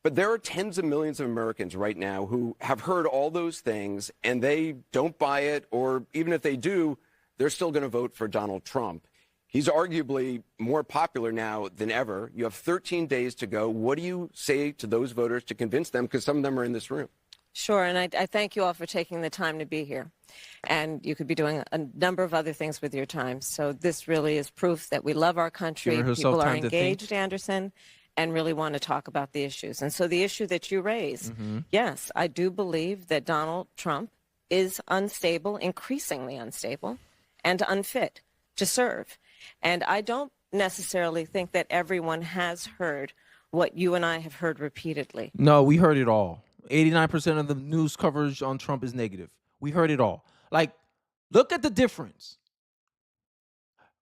But there are tens of millions of Americans right now who have heard all those things and they don't buy it, or even if they do, they're still going to vote for Donald Trump. He's arguably more popular now than ever. You have 13 days to go. What do you say to those voters to convince them? Because some of them are in this room. Sure, and I thank you all for taking the time to be here. And you could be doing a number of other things with your time. So this really is proof that we love our country. People are engaged, Anderson, and really want to talk about the issues. And so the issue that you raise, yes, I do believe that Donald Trump is unstable, increasingly unstable, and unfit to serve. And I don't necessarily think that everyone has heard what you and I have heard repeatedly. No, we heard it all. 89% of the news coverage on Trump is negative. We heard it all. Like, look at the difference.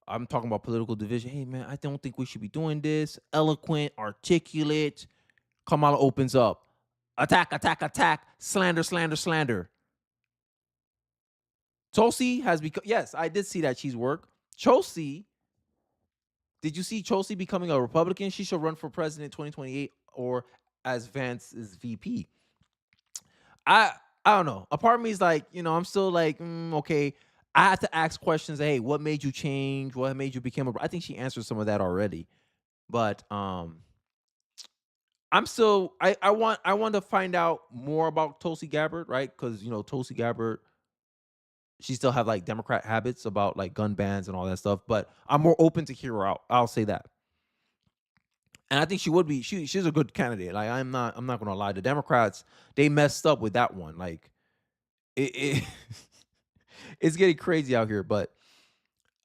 I'm talking about political division. Hey, man, I don't think we should be doing this. Eloquent, articulate. Kamala opens up. Attack, attack, attack. Slander, slander, slander. Tulsi has become, yes, I did see that she's work. Chelsea, did you see Chelsea becoming a Republican? She should run for president 2028 or as Vance's VP. I don't know. A part of me is like, I'm still like, okay. I have to ask questions. Hey, what made you change? What made you become I think she answered some of that already. But I'm still I want to find out more about Tulsi Gabbard, right? Because Tulsi Gabbard, she still have like Democrat habits about like gun bans and all that stuff. But I'm more open to hear her out. I'll say that. And I think she would be. She's a good candidate. Like I'm not gonna lie. The Democrats, they messed up with that one. Like it it's getting crazy out here. But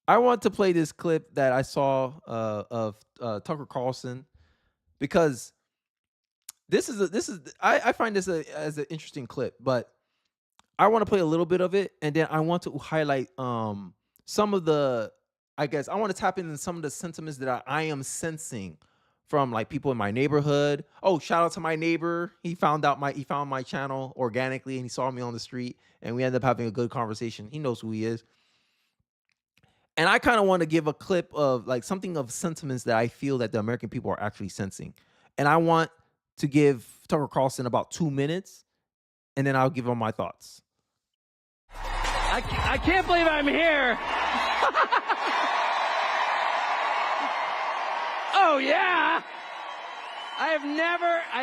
I want to play this clip that I saw of Tucker Carlson, because I find this as an interesting clip. But I want to play a little bit of it, and then I want to highlight some of the. I guess I want to tap into some of the sentiments that I am sensing from like people in my neighborhood. Oh, shout out to my neighbor. He found my channel organically and he saw me on the street and we ended up having a good conversation. He knows who he is. And I kind of want to give a clip of like something of sentiments that I feel that the American people are actually sensing. And I want to give Tucker Carlson about 2 minutes and then I'll give him my thoughts. I can't believe I'm here. Oh, yeah. I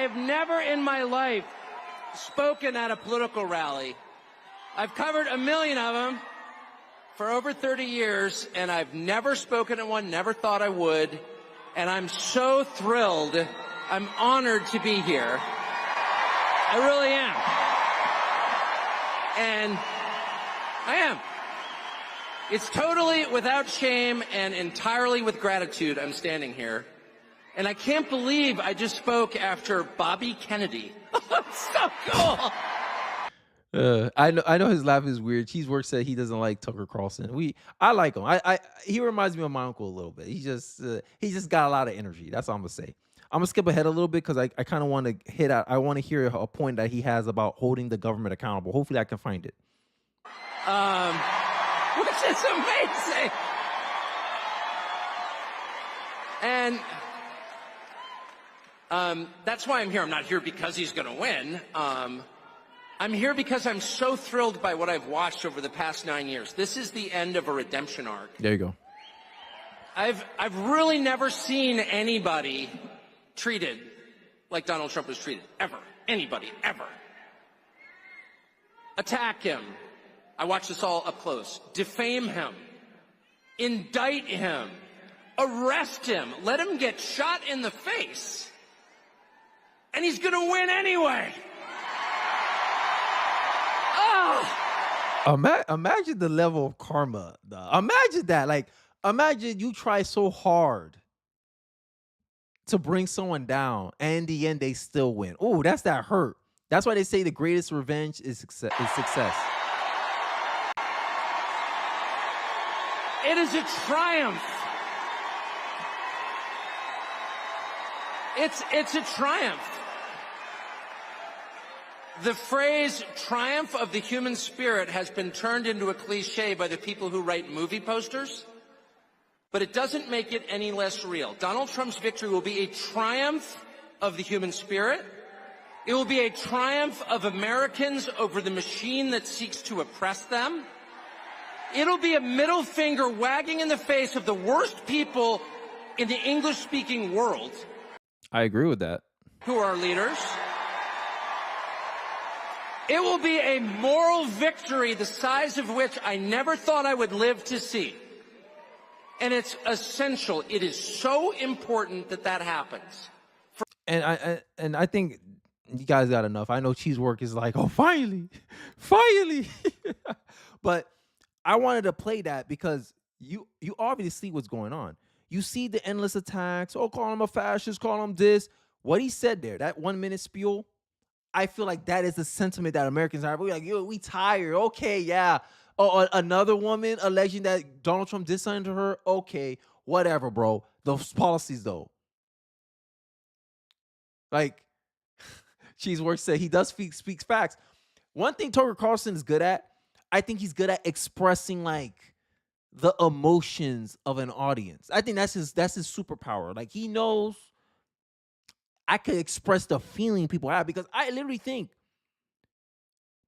have never in my life spoken at a political rally. I've covered a million of them for over 30 years, and I've never spoken at one, never thought I would. And I'm so thrilled. I'm honored to be here. I really am. And I am. It's totally without shame and entirely with gratitude I'm standing here. And I can't believe I just spoke after Bobby Kennedy. So cool. I know his laugh is weird. Cheeseworks said he doesn't like Tucker Carlson. I like him. He reminds me of my uncle a little bit. He just got a lot of energy. That's all I'm gonna say. I'm gonna skip ahead a little bit because I kind of want to hit out. I want to hear a point that he has about holding the government accountable. Hopefully I can find it. Which is amazing. And that's why I'm here. I'm not here because he's going to win. I'm here because I'm so thrilled by what I've watched over the past 9 years. This is the end of a redemption arc. There you go. I've really never seen anybody treated like Donald Trump was treated. Ever. Anybody. Ever. Attack him. I watched this all up close. Defame him. Indict him. Arrest him. Let him get shot in the face. And he's going to win anyway. Oh. Imagine the level of karma. Imagine that. Like, imagine you try so hard to bring someone down, and in the end, they still win. Oh, that's that hurt. That's why they say the greatest revenge is success. It is a triumph It's a triumph. The phrase triumph of the human spirit has been turned into a cliche by the people who write movie posters, but it doesn't make it any less real. Donald Trump's victory will be a triumph of the human spirit. It will be a triumph of Americans over the machine that seeks to oppress them. It'll be a middle finger wagging in the face of the worst people in the English-speaking world. I agree with that. Who are our leaders. It will be a moral victory the size of which I never thought I would live to see. And it's essential. It is so important that that happens. And I think you guys got enough. I know Cheesework is like, oh, finally. But I wanted to play that because you obviously see what's going on. You see the endless attacks. Oh, call him a fascist, call him this. What he said there, that 1 minute spiel, I feel like that is the sentiment that Americans are. We're like, yo, we tired. Okay, yeah. Oh, another woman alleging that Donald Trump did something to her. Okay, whatever, bro. Those policies, though. Like, Cheeseworks said he does speaks facts. One thing Tucker Carlson is good at, I think he's good at expressing like the emotions of an audience. I think that's his superpower. Like he knows I could express the feeling people have because I literally think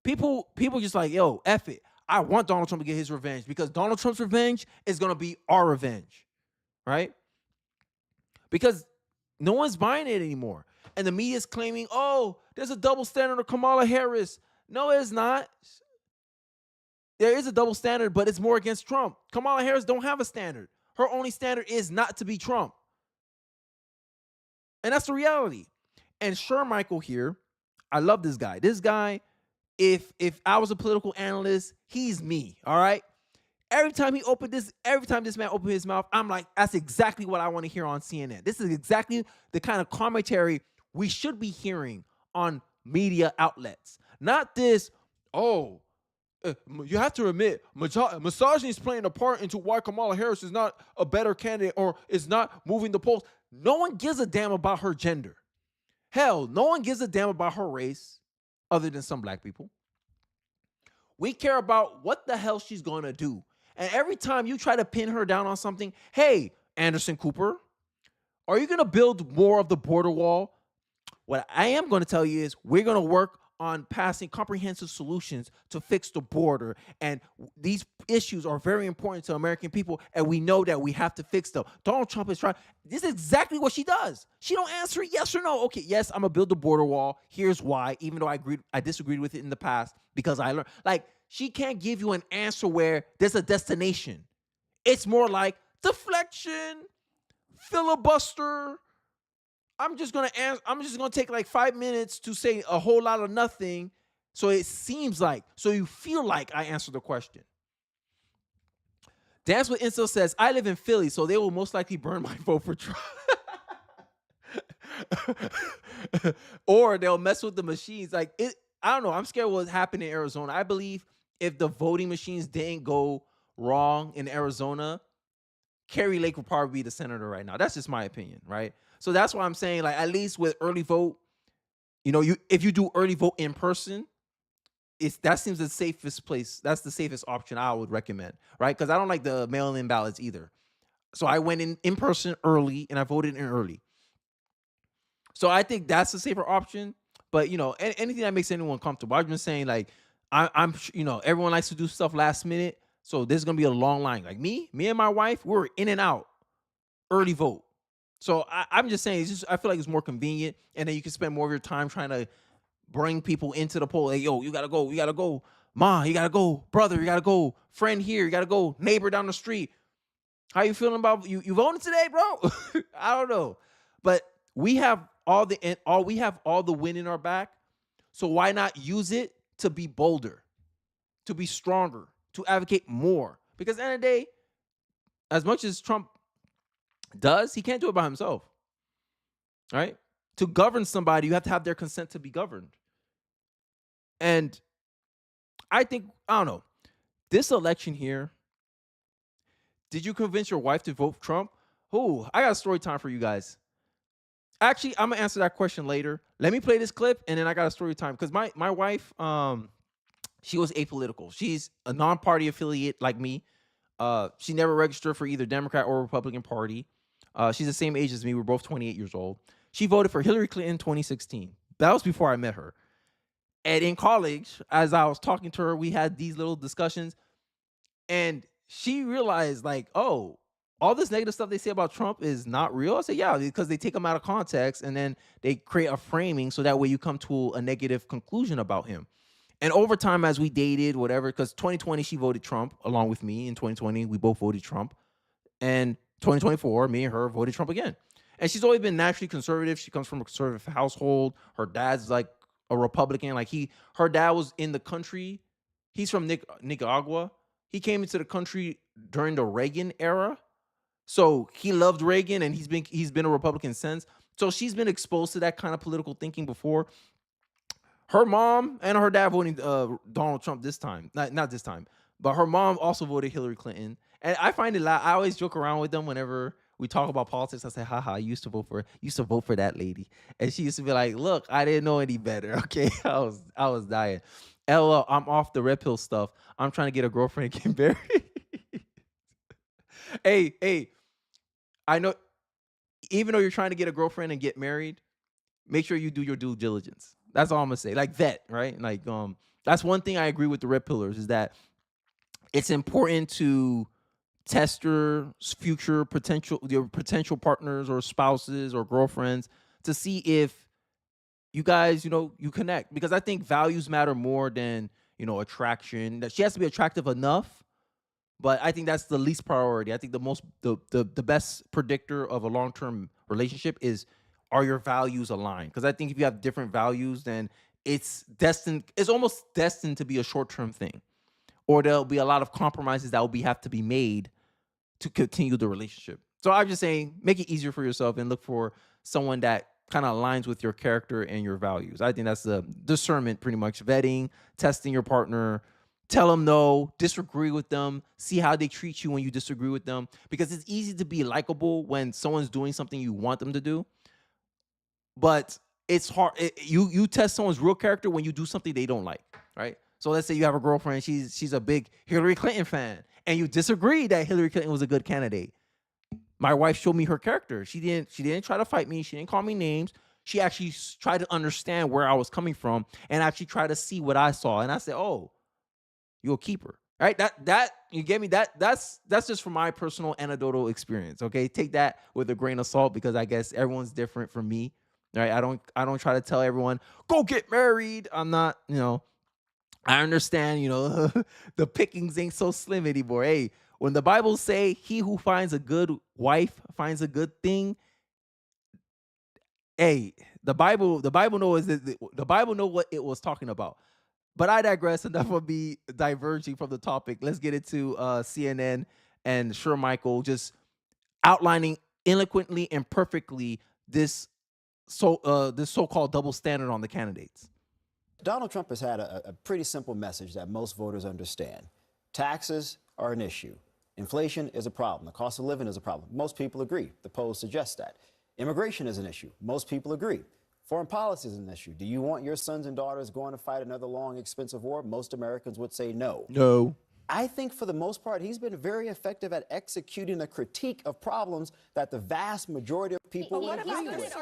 people just like, yo, F it. I want Donald Trump to get his revenge because Donald Trump's revenge is going to be our revenge, right? Because no one's buying it anymore. And the media is claiming, oh, there's a double standard of Kamala Harris. No, it's not. There is a double standard, but it's more against Trump. Kamala Harris don't have a standard. Her only standard is not to be Trump. And that's the reality. And Shermichael here, I love this guy. This guy, if I was a political analyst, he's me, all right? Every time this man opened his mouth, I'm like, that's exactly what I want to hear on CNN. This is exactly the kind of commentary we should be hearing on media outlets. Not this, you have to admit, misogyny is playing a part into why Kamala Harris is not a better candidate or is not moving the polls. No one gives a damn about her gender. Hell, no one gives a damn about her race other than some black people. We care about what the hell she's going to do. And every time you try to pin her down on something, hey, Anderson Cooper, are you going to build more of the border wall? What I am going to tell you is we're going to work on passing comprehensive solutions to fix the border. And these issues are very important to American people, and we know that we have to fix them. Donald Trump is trying. This is exactly what she does. She don't answer yes or no. Okay, yes, I'm going to build the border wall. Here's why, even though I disagreed with it in the past because I learned. Like, she can't give you an answer where there's a destination. It's more like deflection, filibuster. I'm just gonna take like 5 minutes to say a whole lot of nothing, so it seems like, so you feel like I answered the question. Dance with Incel says, I live in Philly, so they will most likely burn my vote for Trump. Or they'll mess with the machines. Like it, I don't know. I'm scared what happened in Arizona. I believe if the voting machines didn't go wrong in Arizona, Kerry Lake would probably be the senator right now. That's just my opinion, right? So that's why I'm saying, like, at least with early vote, if you do early vote in person, that seems the safest place. That's the safest option I would recommend, right? Because I don't like the mail-in ballots either. So I went in person early and I voted in early. So I think that's the safer option. But anything that makes anyone comfortable. I've been saying, like, I'm everyone likes to do stuff last minute. So there's gonna be a long line. Like me and my wife, we're in and out early vote. So I'm just saying, I feel like it's more convenient, and then you can spend more of your time trying to bring people into the poll. Like, yo, you gotta go, ma, you gotta go, brother, you gotta go, friend here, you gotta go, neighbor down the street. How you feeling about you voting today, bro? I don't know, but we have all the win in our back. So why not use it to be bolder, to be stronger, to advocate more? Because at the end of the day, as much as Trump does, he can't do it by himself, right? To govern somebody, you have to have their consent to be governed. And I don't know, this election here, did you convince your wife to vote for Trump? Oh, I got a story time for you guys. Actually, I'm gonna answer that question later. Let me play this clip, and then I got a story time because my wife, she was apolitical. She's a non-party affiliate like me. She never registered for either Democrat or Republican Party. She's the same age as me. We're both 28 years old. She voted for Hillary Clinton in 2016. That was before I met her. And in college, as I was talking to her, we had these little discussions, and she realized, like, oh, all this negative stuff they say about Trump is not real. I said, yeah, because they take him out of context and then they create a framing so that way you come to a negative conclusion about him. And over time, as we dated, whatever, because 2020, she voted Trump along with me. In 2020, we both voted Trump. And 2024, me and her voted Trump again. And she's always been naturally conservative. She comes from a conservative household. Her dad's like a Republican. Like her dad was in the country. He's from Nicaragua. He came into the country during the Reagan era. So he loved Reagan, and he's been a Republican since. So she's been exposed to that kind of political thinking before. Her mom and her dad voted Donald Trump this time. Not this time, but her mom also voted Hillary Clinton. And I find it I always joke around with them whenever we talk about politics. I say, haha, I used to vote for that lady. And she used to be like, look, I didn't know any better. Okay. I was dying. LOL, I'm off the red pill stuff. I'm trying to get a girlfriend and get married. Hey, I know, even though you're trying to get a girlfriend and get married, make sure you do your due diligence. That's all I'm gonna say. Like vet, right? Like, that's one thing I agree with the red pillars is that it's important to test your potential partners or spouses or girlfriends to see if you guys, you connect. Because I think values matter more than, attraction. That she has to be attractive enough, but I think that's the least priority. I think the best predictor of a long-term relationship is, are your values aligned? Because I think if you have different values, then it's almost destined to be a short-term thing. Or there'll be a lot of compromises that will have to be made to continue the relationship. So I'm just saying, make it easier for yourself and look for someone that kind of aligns with your character and your values. I think that's the discernment, pretty much. Vetting, testing your partner, tell them no, disagree with them, see how they treat you when you disagree with them. Because it's easy to be likable when someone's doing something you want them to do. But it's hard. You test someone's real character when you do something they don't like, right? So let's say you have a girlfriend, she's a big Hillary Clinton fan, and you disagree that Hillary Clinton was a good candidate. My wife showed me her character. She didn't try to fight me. She didn't call me names. She actually tried to understand where I was coming from and actually try to see what I saw. And I said, "Oh, you're a keeper." Right? That you get me? That's just from my personal anecdotal experience. Okay. Take that with a grain of salt because I guess everyone's different from me. Right? I don't try to tell everyone, go get married. I'm not, I understand, the pickings ain't so slim anymore. Hey, when the Bible say he who finds a good wife finds a good thing, hey, the Bible knows the Bible know what it was talking about. But I digress. Enough of me diverging from the topic. Let's get into CNN and Michael just outlining eloquently and perfectly this so-called double standard on the candidates. Donald Trump has had a pretty simple message that most voters understand. Taxes are an issue. Inflation is a problem. The cost of living is a problem. Most people agree. The polls suggest that. Immigration is an issue. Most people agree. Foreign policy is an issue. Do you want your sons and daughters going to fight another long, expensive war? Most Americans would say no. No. I think for the most part, he's been very effective at executing a critique of problems that the vast majority of people would agree with.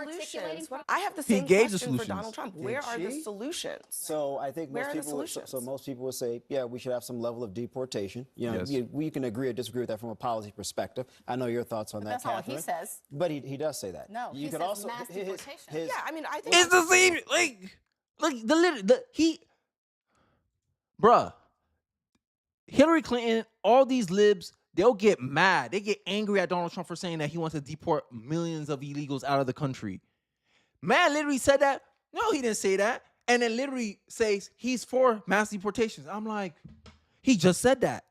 I have the same question for Donald Trump. Where are the solutions? So I think most people would say, yeah, we should have some level of deportation. We can agree or disagree with that from a policy perspective. I know your thoughts on that, That's not what he says. But he does say that. No, you he could says also mass deportation. Yeah, I mean, I think it's the same. Bruh. Hillary Clinton, all these libs, they'll get mad. They get angry at Donald Trump for saying that he wants to deport millions of illegals out of the country. Man literally said that. No, he didn't say that. And then literally says he's for mass deportations. I'm like, he just said that.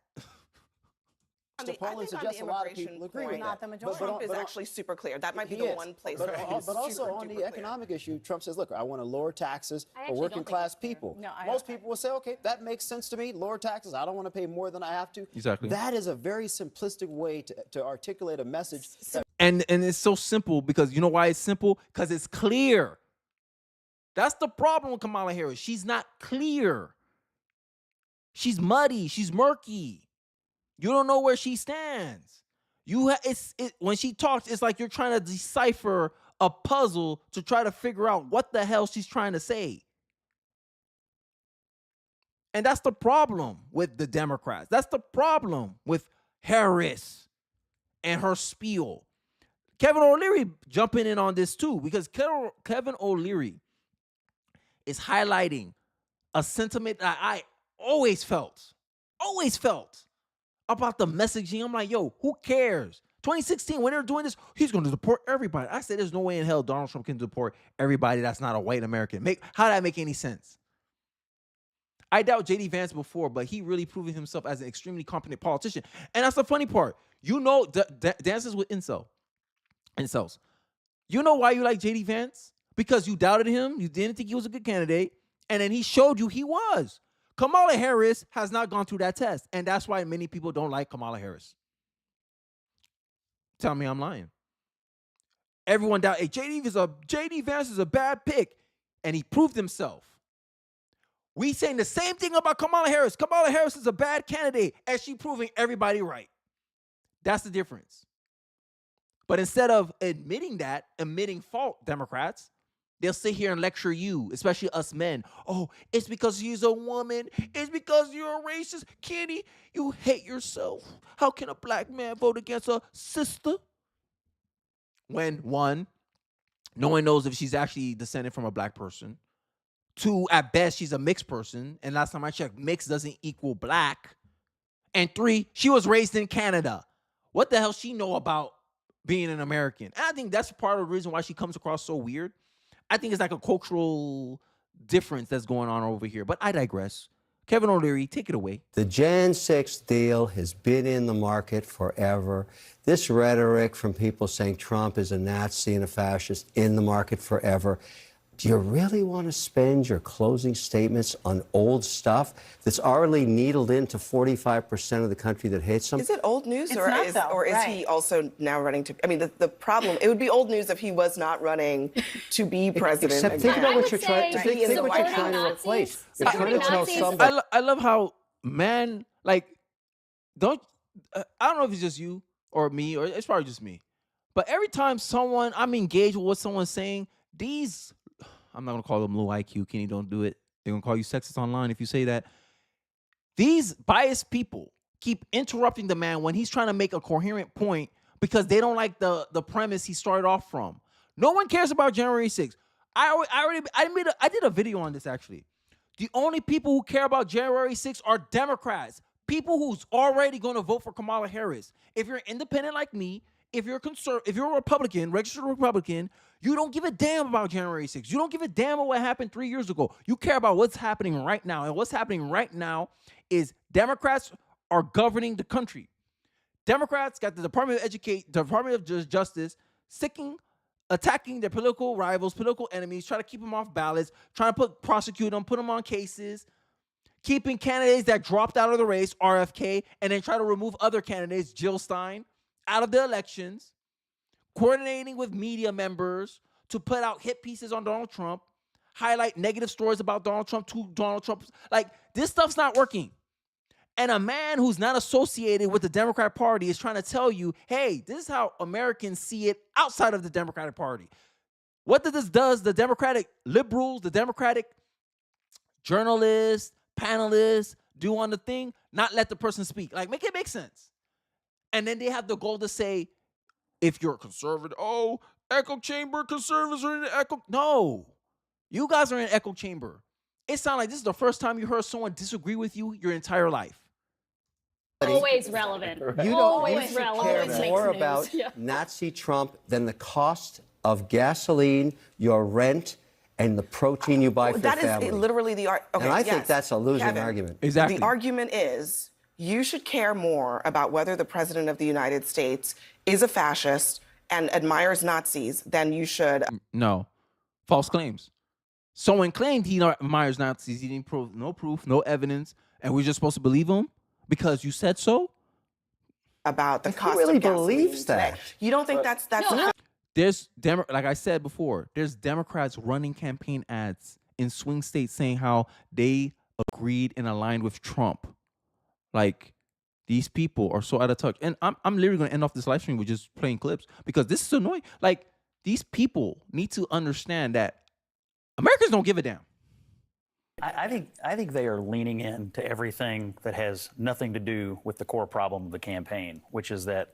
I think on the immigration point, not the majority. Trump is actually super clear. That might be the one place. But also on the economic issue, Trump says, look, I want to lower taxes for working class people. Most people will say, okay, that makes sense to me. Lower taxes. I don't want to pay more than I have to. Exactly. That is a very simplistic way to articulate a message. And it's so simple because you know why it's simple? Because it's clear. That's the problem with Kamala Harris. She's not clear. She's muddy. She's murky. You don't know where she stands. When she talks, it's like you're trying to decipher a puzzle to try to figure out what the hell she's trying to say. And that's the problem with the Democrats. That's the problem with Harris and her spiel. Kevin O'Leary jumping in on this too, because Kevin O'Leary is highlighting a sentiment that I always felt about the messaging. I'm like, yo, who cares? 2016, when they're doing this, he's going to deport everybody. I said, there's no way in hell Donald Trump can deport everybody that's not a white American. How did that make any sense? I doubt J.D. Vance before, but he really proven himself as an extremely competent politician. And that's the funny part. You know, dances with incels. You know why you like J.D. Vance? Because you doubted him. You didn't think he was a good candidate. And then he showed you he was. Kamala Harris has not gone through that test. And that's why many people don't like Kamala Harris. Tell me I'm lying. Everyone doubted, hey, J.D. Vance is a bad pick. And he proved himself. We saying the same thing about Kamala Harris. Kamala Harris is a bad candidate, and she proving everybody right. That's the difference. But instead of admitting fault, Democrats, they'll sit here and lecture you, especially us men. Oh, it's because she's a woman. It's because you're a racist. Kenny, you hate yourself. How can a black man vote against a sister? When, one, no one knows if she's actually descended from a black person. Two, at best, she's a mixed person. And last time I checked, mixed doesn't equal black. And three, she was raised in Canada. What the hell she know about being an American? And I think that's part of the reason why she comes across so weird. I think it's like a cultural difference that's going on over here. But I digress. Kevin O'Leary, take it away. The Jan 6 deal has been in the market forever. This rhetoric from people saying Trump is a Nazi and a fascist in the market forever. Do you really want to spend your closing statements on old stuff that's already needled into 45% of the country that hates him? Is it old news, It's or not, is though, or is right. he also now running to? I mean, the problem. It would be old news if he was not running to be president. Except think about what you're trying. Think what you're trying to replace. You're trying to tell somebody. I love how man, like, I don't know if it's just you or me, or it's probably just me, but every time I'm engaged with what someone's saying, I'm not going to call them low IQ. Kenny, don't do it. They're going to call you sexist online if you say that. These biased people keep interrupting the man when he's trying to make a coherent point because they don't like the premise he started off from. No one cares about January 6th. I did a video on this, actually. The only people who care about January 6th are Democrats. People who's already going to vote for Kamala Harris. If you're independent like me, if you're a Republican, registered Republican, you don't give a damn about January 6th. You don't give a damn about what happened 3 years ago. You care about what's happening right now. And what's happening right now is Democrats are governing the country. Democrats got the Department of Justice attacking their political rivals, political enemies, trying to keep them off ballots, trying to prosecute them, put them on cases, keeping candidates that dropped out of the race, RFK, and then try to remove other candidates, Jill Stein, out of the elections, coordinating with media members to put out hit pieces on Donald Trump, highlight negative stories about Donald Trump to Donald Trump. Like, this stuff's not working. And a man who's not associated with the Democratic Party is trying to tell you, hey, this is how Americans see it outside of the Democratic Party. What does the Democratic liberals, the Democratic journalists, panelists do on the thing? Not let the person speak. Like, make it make sense. And then they have the goal to say, if you're a conservative, echo chamber, conservatives are in the echo. No, you guys are in an echo chamber. It sounds like this is the first time you heard someone disagree with you your entire life. Always relevant. You Always should relevant. care more about Nazi Trump than the cost of gasoline, your rent, and the protein you buy for your family. That is literally the argument. Okay, and I think that's a losing argument. Exactly. The argument is you should care more about whether the president of the United States is a fascist and admires Nazis than you should. No. False claims. Someone claimed he admires Nazis. He didn't prove, no proof, no evidence, and we're just supposed to believe him because you said so? about the cost really of gasoline believes today. that? You don't think that's not? There's like I said before, there's Democrats running campaign ads in swing states saying how they agreed and aligned with Trump. Like, these people are so out of touch. And I'm literally going to end off this live stream with just playing clips because this is annoying. Like, these people need to understand that Americans don't give a damn. I think they are leaning into everything that has nothing to do with the core problem of the campaign, which is that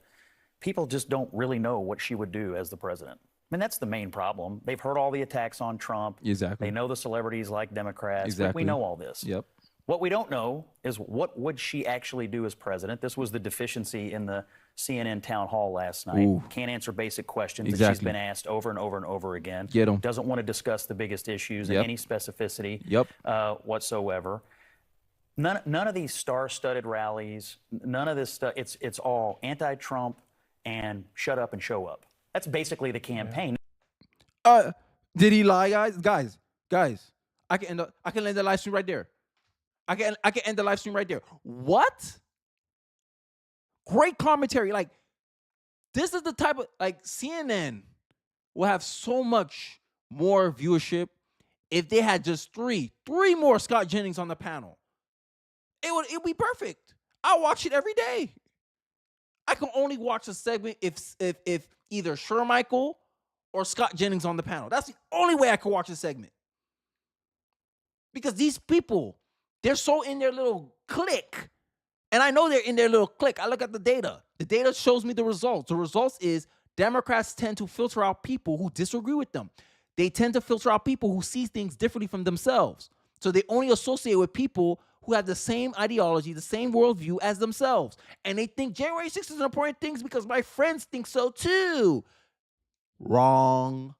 people just don't really know what she would do as the president. I mean, that's the main problem. They've heard all the attacks on Trump. Exactly. They know the celebrities like Democrats. Exactly. We know all this. Yep. What we don't know is what would she actually do as president. This was the deficiency in the CNN town hall last night. Ooh. Can't answer basic questions that Exactly. she's been asked over and over and over again. Get 'em. Doesn't want to discuss the biggest issues in Yep. any specificity Yep. whatsoever. None of these star-studded rallies, none of this stuff, it's all anti-Trump and shut up and show up. That's basically the campaign. Did he lie, guys? Guys, I can end the live stream right there. I can end the live stream right there. What? Great commentary. Like, this is the type of, like, CNN will have so much more viewership if they had just three more Scott Jennings on the panel. It would be perfect. I watch it every day. I can only watch a segment if either Shermichael or Scott Jennings on the panel. That's the only way I can watch a segment. Because these people, they're so in their little clique. And I know they're in their little clique. I look at the data. The data shows me the results. The results is Democrats tend to filter out people who disagree with them. They tend to filter out people who see things differently from themselves. So they only associate with people who have the same ideology, the same worldview as themselves. And they think January 6th is an important thing because my friends think so too. Wrong.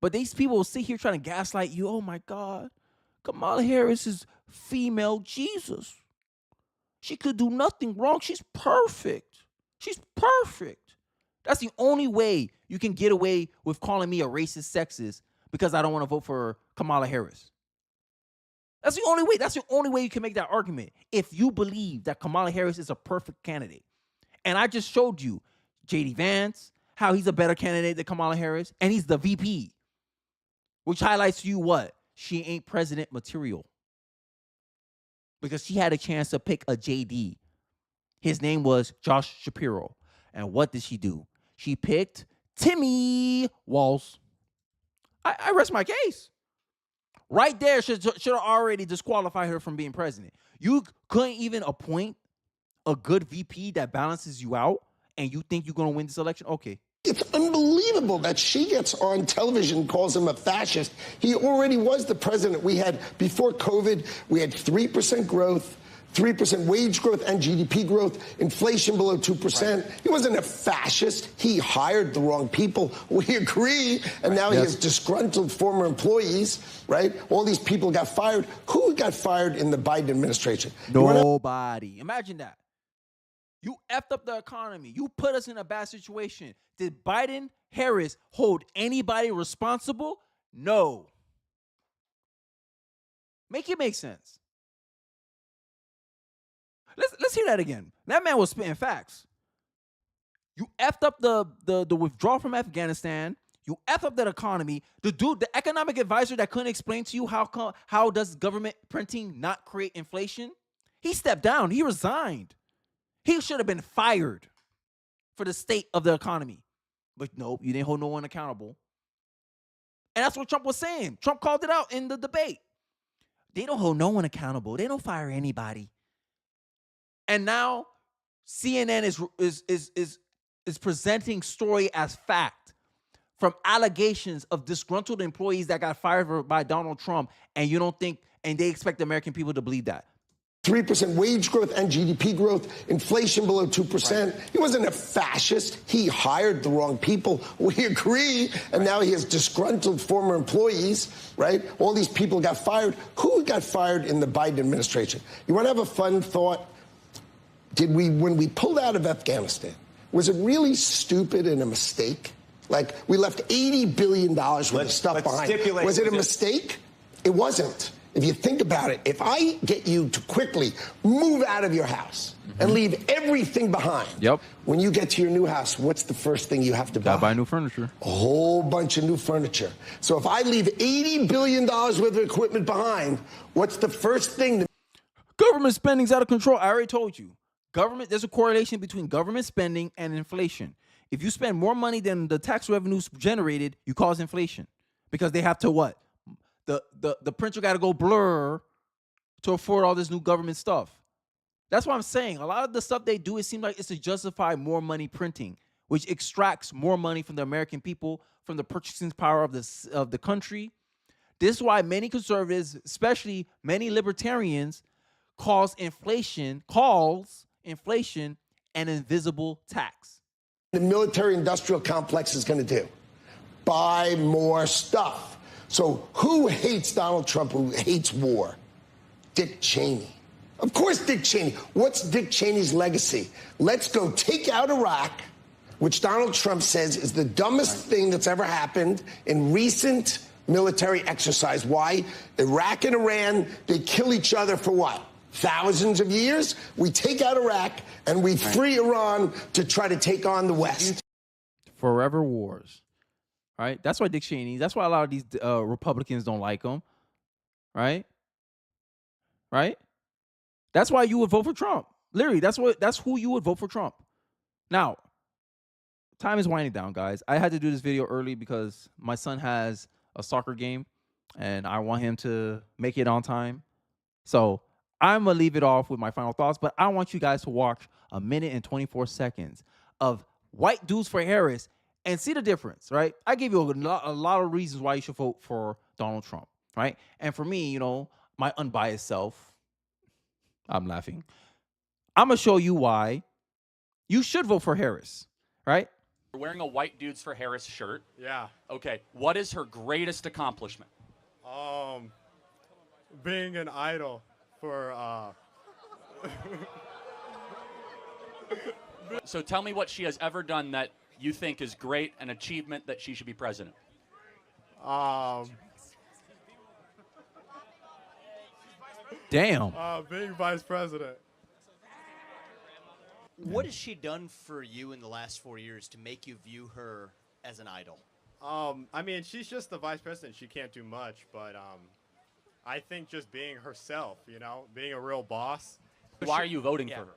But these people will sit here trying to gaslight you. Oh my God, Kamala Harris is female Jesus. She could do nothing wrong. She's perfect. She's perfect. That's the only way you can get away with calling me a racist sexist because I don't want to vote for Kamala Harris. That's the only way. That's the only way you can make that argument. If you believe that Kamala Harris is a perfect candidate. And I just showed you J.D. Vance, how he's a better candidate than Kamala Harris, and he's the VP. Which highlights to you what? She ain't president material. Because she had a chance to pick a JD. His name was Josh Shapiro. And what did she do? She picked Timmy Walz. I rest my case. Right there should have already disqualified her from being president. You couldn't even appoint a good VP that balances you out, and you think you're going to win this election? Okay. It's unbelievable that she gets on television, calls him a fascist. He already was the president. We had, before COVID, we had 3% growth, 3% wage growth and GDP growth, inflation below 2%. Right. He wasn't a fascist. He hired the wrong people. We agree. And now he has disgruntled former employees, right? All these people got fired. Who got fired in the Biden administration? Nobody. Imagine that. You effed up the economy. You put us in a bad situation. Did Biden, Harris hold anybody responsible? No. Make it make sense. Let's hear that again. That man was spitting facts. You effed up the withdrawal from Afghanistan. You effed up that economy. The economic advisor that couldn't explain to you how does government printing not create inflation? He stepped down. He resigned. He should have been fired for the state of the economy. But nope, you didn't hold no one accountable. And that's what Trump was saying. Trump called it out in the debate. They don't hold no one accountable. They don't fire anybody. And now CNN is presenting story as fact from allegations of disgruntled employees that got fired by Donald Trump, and you don't think, and they expect the American people to believe that. 3% wage growth and GDP growth, inflation below 2%. Right. He wasn't a fascist. He hired the wrong people. We agree. And now he has disgruntled former employees, right? All these people got fired. Who got fired in the Biden administration? You want to have a fun thought? When we pulled out of Afghanistan, was it really stupid and a mistake? Like, we left $80 billion worth of stuff behind. Was it a mistake? It wasn't. If you think about it, if I get you to quickly move out of your house and leave everything behind, when you get to your new house, what's the first thing you have to buy? Gotta buy new furniture. A whole bunch of new furniture. So if I leave $80 billion worth of equipment behind, what's the first thing? Government spending's out of control. I already told you. There's a correlation between government spending and inflation. If you spend more money than the tax revenues generated, you cause inflation. Because they have to what? The printer got to go blur to afford all this new government stuff. That's what I'm saying. A lot of the stuff they do, it seems like it's to justify more money printing, which extracts more money from the American people, from the purchasing power of the country. This is why many conservatives, especially many libertarians, calls inflation an invisible tax. The military-industrial complex is going to do? Buy more stuff. So who hates Donald Trump, who hates war? Dick Cheney. Of course, Dick Cheney. What's Dick Cheney's legacy? Let's go take out Iraq, which Donald Trump says is the dumbest thing that's ever happened in recent military exercise. Why? Iraq and Iran, they kill each other for what? Thousands of years? We take out Iraq and we free Iran to try to take on the West. Forever wars. Right? That's why Dick Cheney, that's why a lot of these Republicans don't like him. Right? Right? That's why you would vote for Trump. Literally, that's who you would vote for Trump. Now, time is winding down, guys. I had to do this video early because my son has a soccer game and I want him to make it on time. So I'm going to leave it off with my final thoughts, but I want you guys to watch a minute and 24 seconds of white dudes for Harris and see the difference, right? I gave you a lot of reasons why you should vote for Donald Trump, right? And for me, you know, my unbiased self, I'm laughing. I'm going to show you why you should vote for Harris, right? You're wearing a white dudes for Harris shirt. Yeah. Okay. What is her greatest accomplishment? Being an idol for So tell me what she has ever done that you think is great, an achievement that she should be president. Damn. Being vice president. What has she done for you in the last 4 years to make you view her as an idol? I mean, she's just the vice president. She can't do much, but I think just being herself, you know, being a real boss. Why are you voting for her?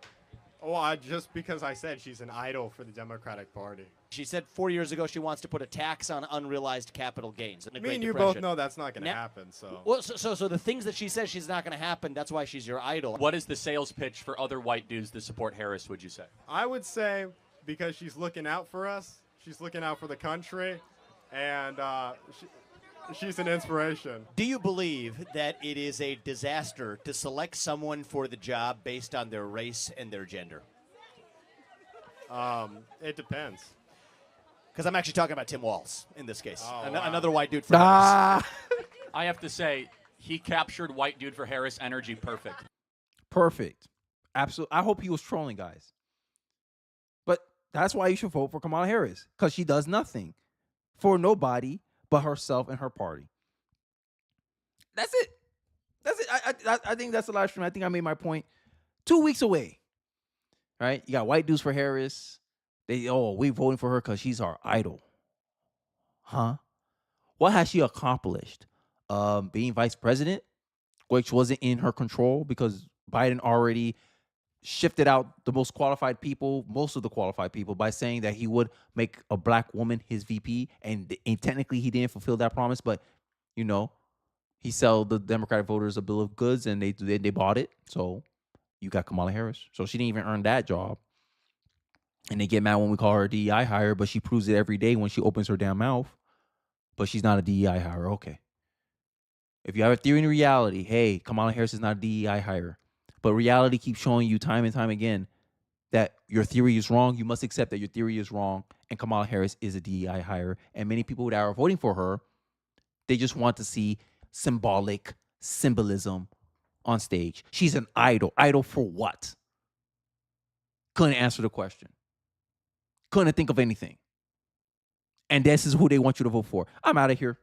Well, just because I said she's an idol for the Democratic Party. She said 4 years ago she wants to put a tax on unrealized capital gains. Me and you both know that's not going to happen. So, well, so the things that she says she's not going to happen, that's why she's your idol. What is the sales pitch for other white dudes to support Harris, would you say? I would say because she's looking out for us, she's looking out for the country, and she's an inspiration. Do you believe that it is a disaster to select someone for the job based on their race and their gender? It depends. Because I'm actually talking about Tim Walz in this case. Oh, wow. Another white dude for Harris. I have to say, he captured white dude for Harris energy perfect. Perfect. Absolutely. I hope he was trolling, guys. But that's why you should vote for Kamala Harris, because she does nothing for nobody but herself and her party. That's it. That's it. I think that's the live stream. I think I made my point. 2 weeks away. Right? You got white dudes for Harris. We voting for her because she's our idol. Huh? What has she accomplished? Being vice president, which wasn't in her control because Biden already shifted out the most qualified people, most of the qualified people, by saying that he would make a black woman his VP. And technically he didn't fulfill that promise, but, you know, he sold the Democratic voters a bill of goods and they bought it. So you got Kamala Harris. So she didn't even earn that job. And they get mad when we call her a DEI hire, but she proves it every day when she opens her damn mouth. But she's not a DEI hire. Okay. If you have a theory in reality, hey, Kamala Harris is not a DEI hire, but reality keeps showing you time and time again that your theory is wrong, you must accept that your theory is wrong, and Kamala Harris is a DEI hire. And many people that are voting for her, they just want to see symbolism on stage. She's an idol. Idol for what? Couldn't answer the question. Couldn't think of anything. And this is who they want you to vote for. I'm out of here.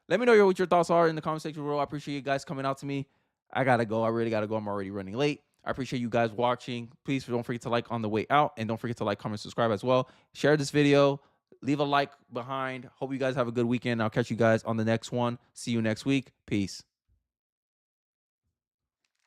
Let me know what your thoughts are in the comment section below. I appreciate you guys coming out to me. I gotta go. I really gotta go. I'm already running late. I appreciate you guys watching. Please don't forget to like on the way out, and don't forget to like, comment, subscribe as well. Share this video. Leave a like behind. Hope you guys have a good weekend. I'll catch you guys on the next one. See you next week. Peace.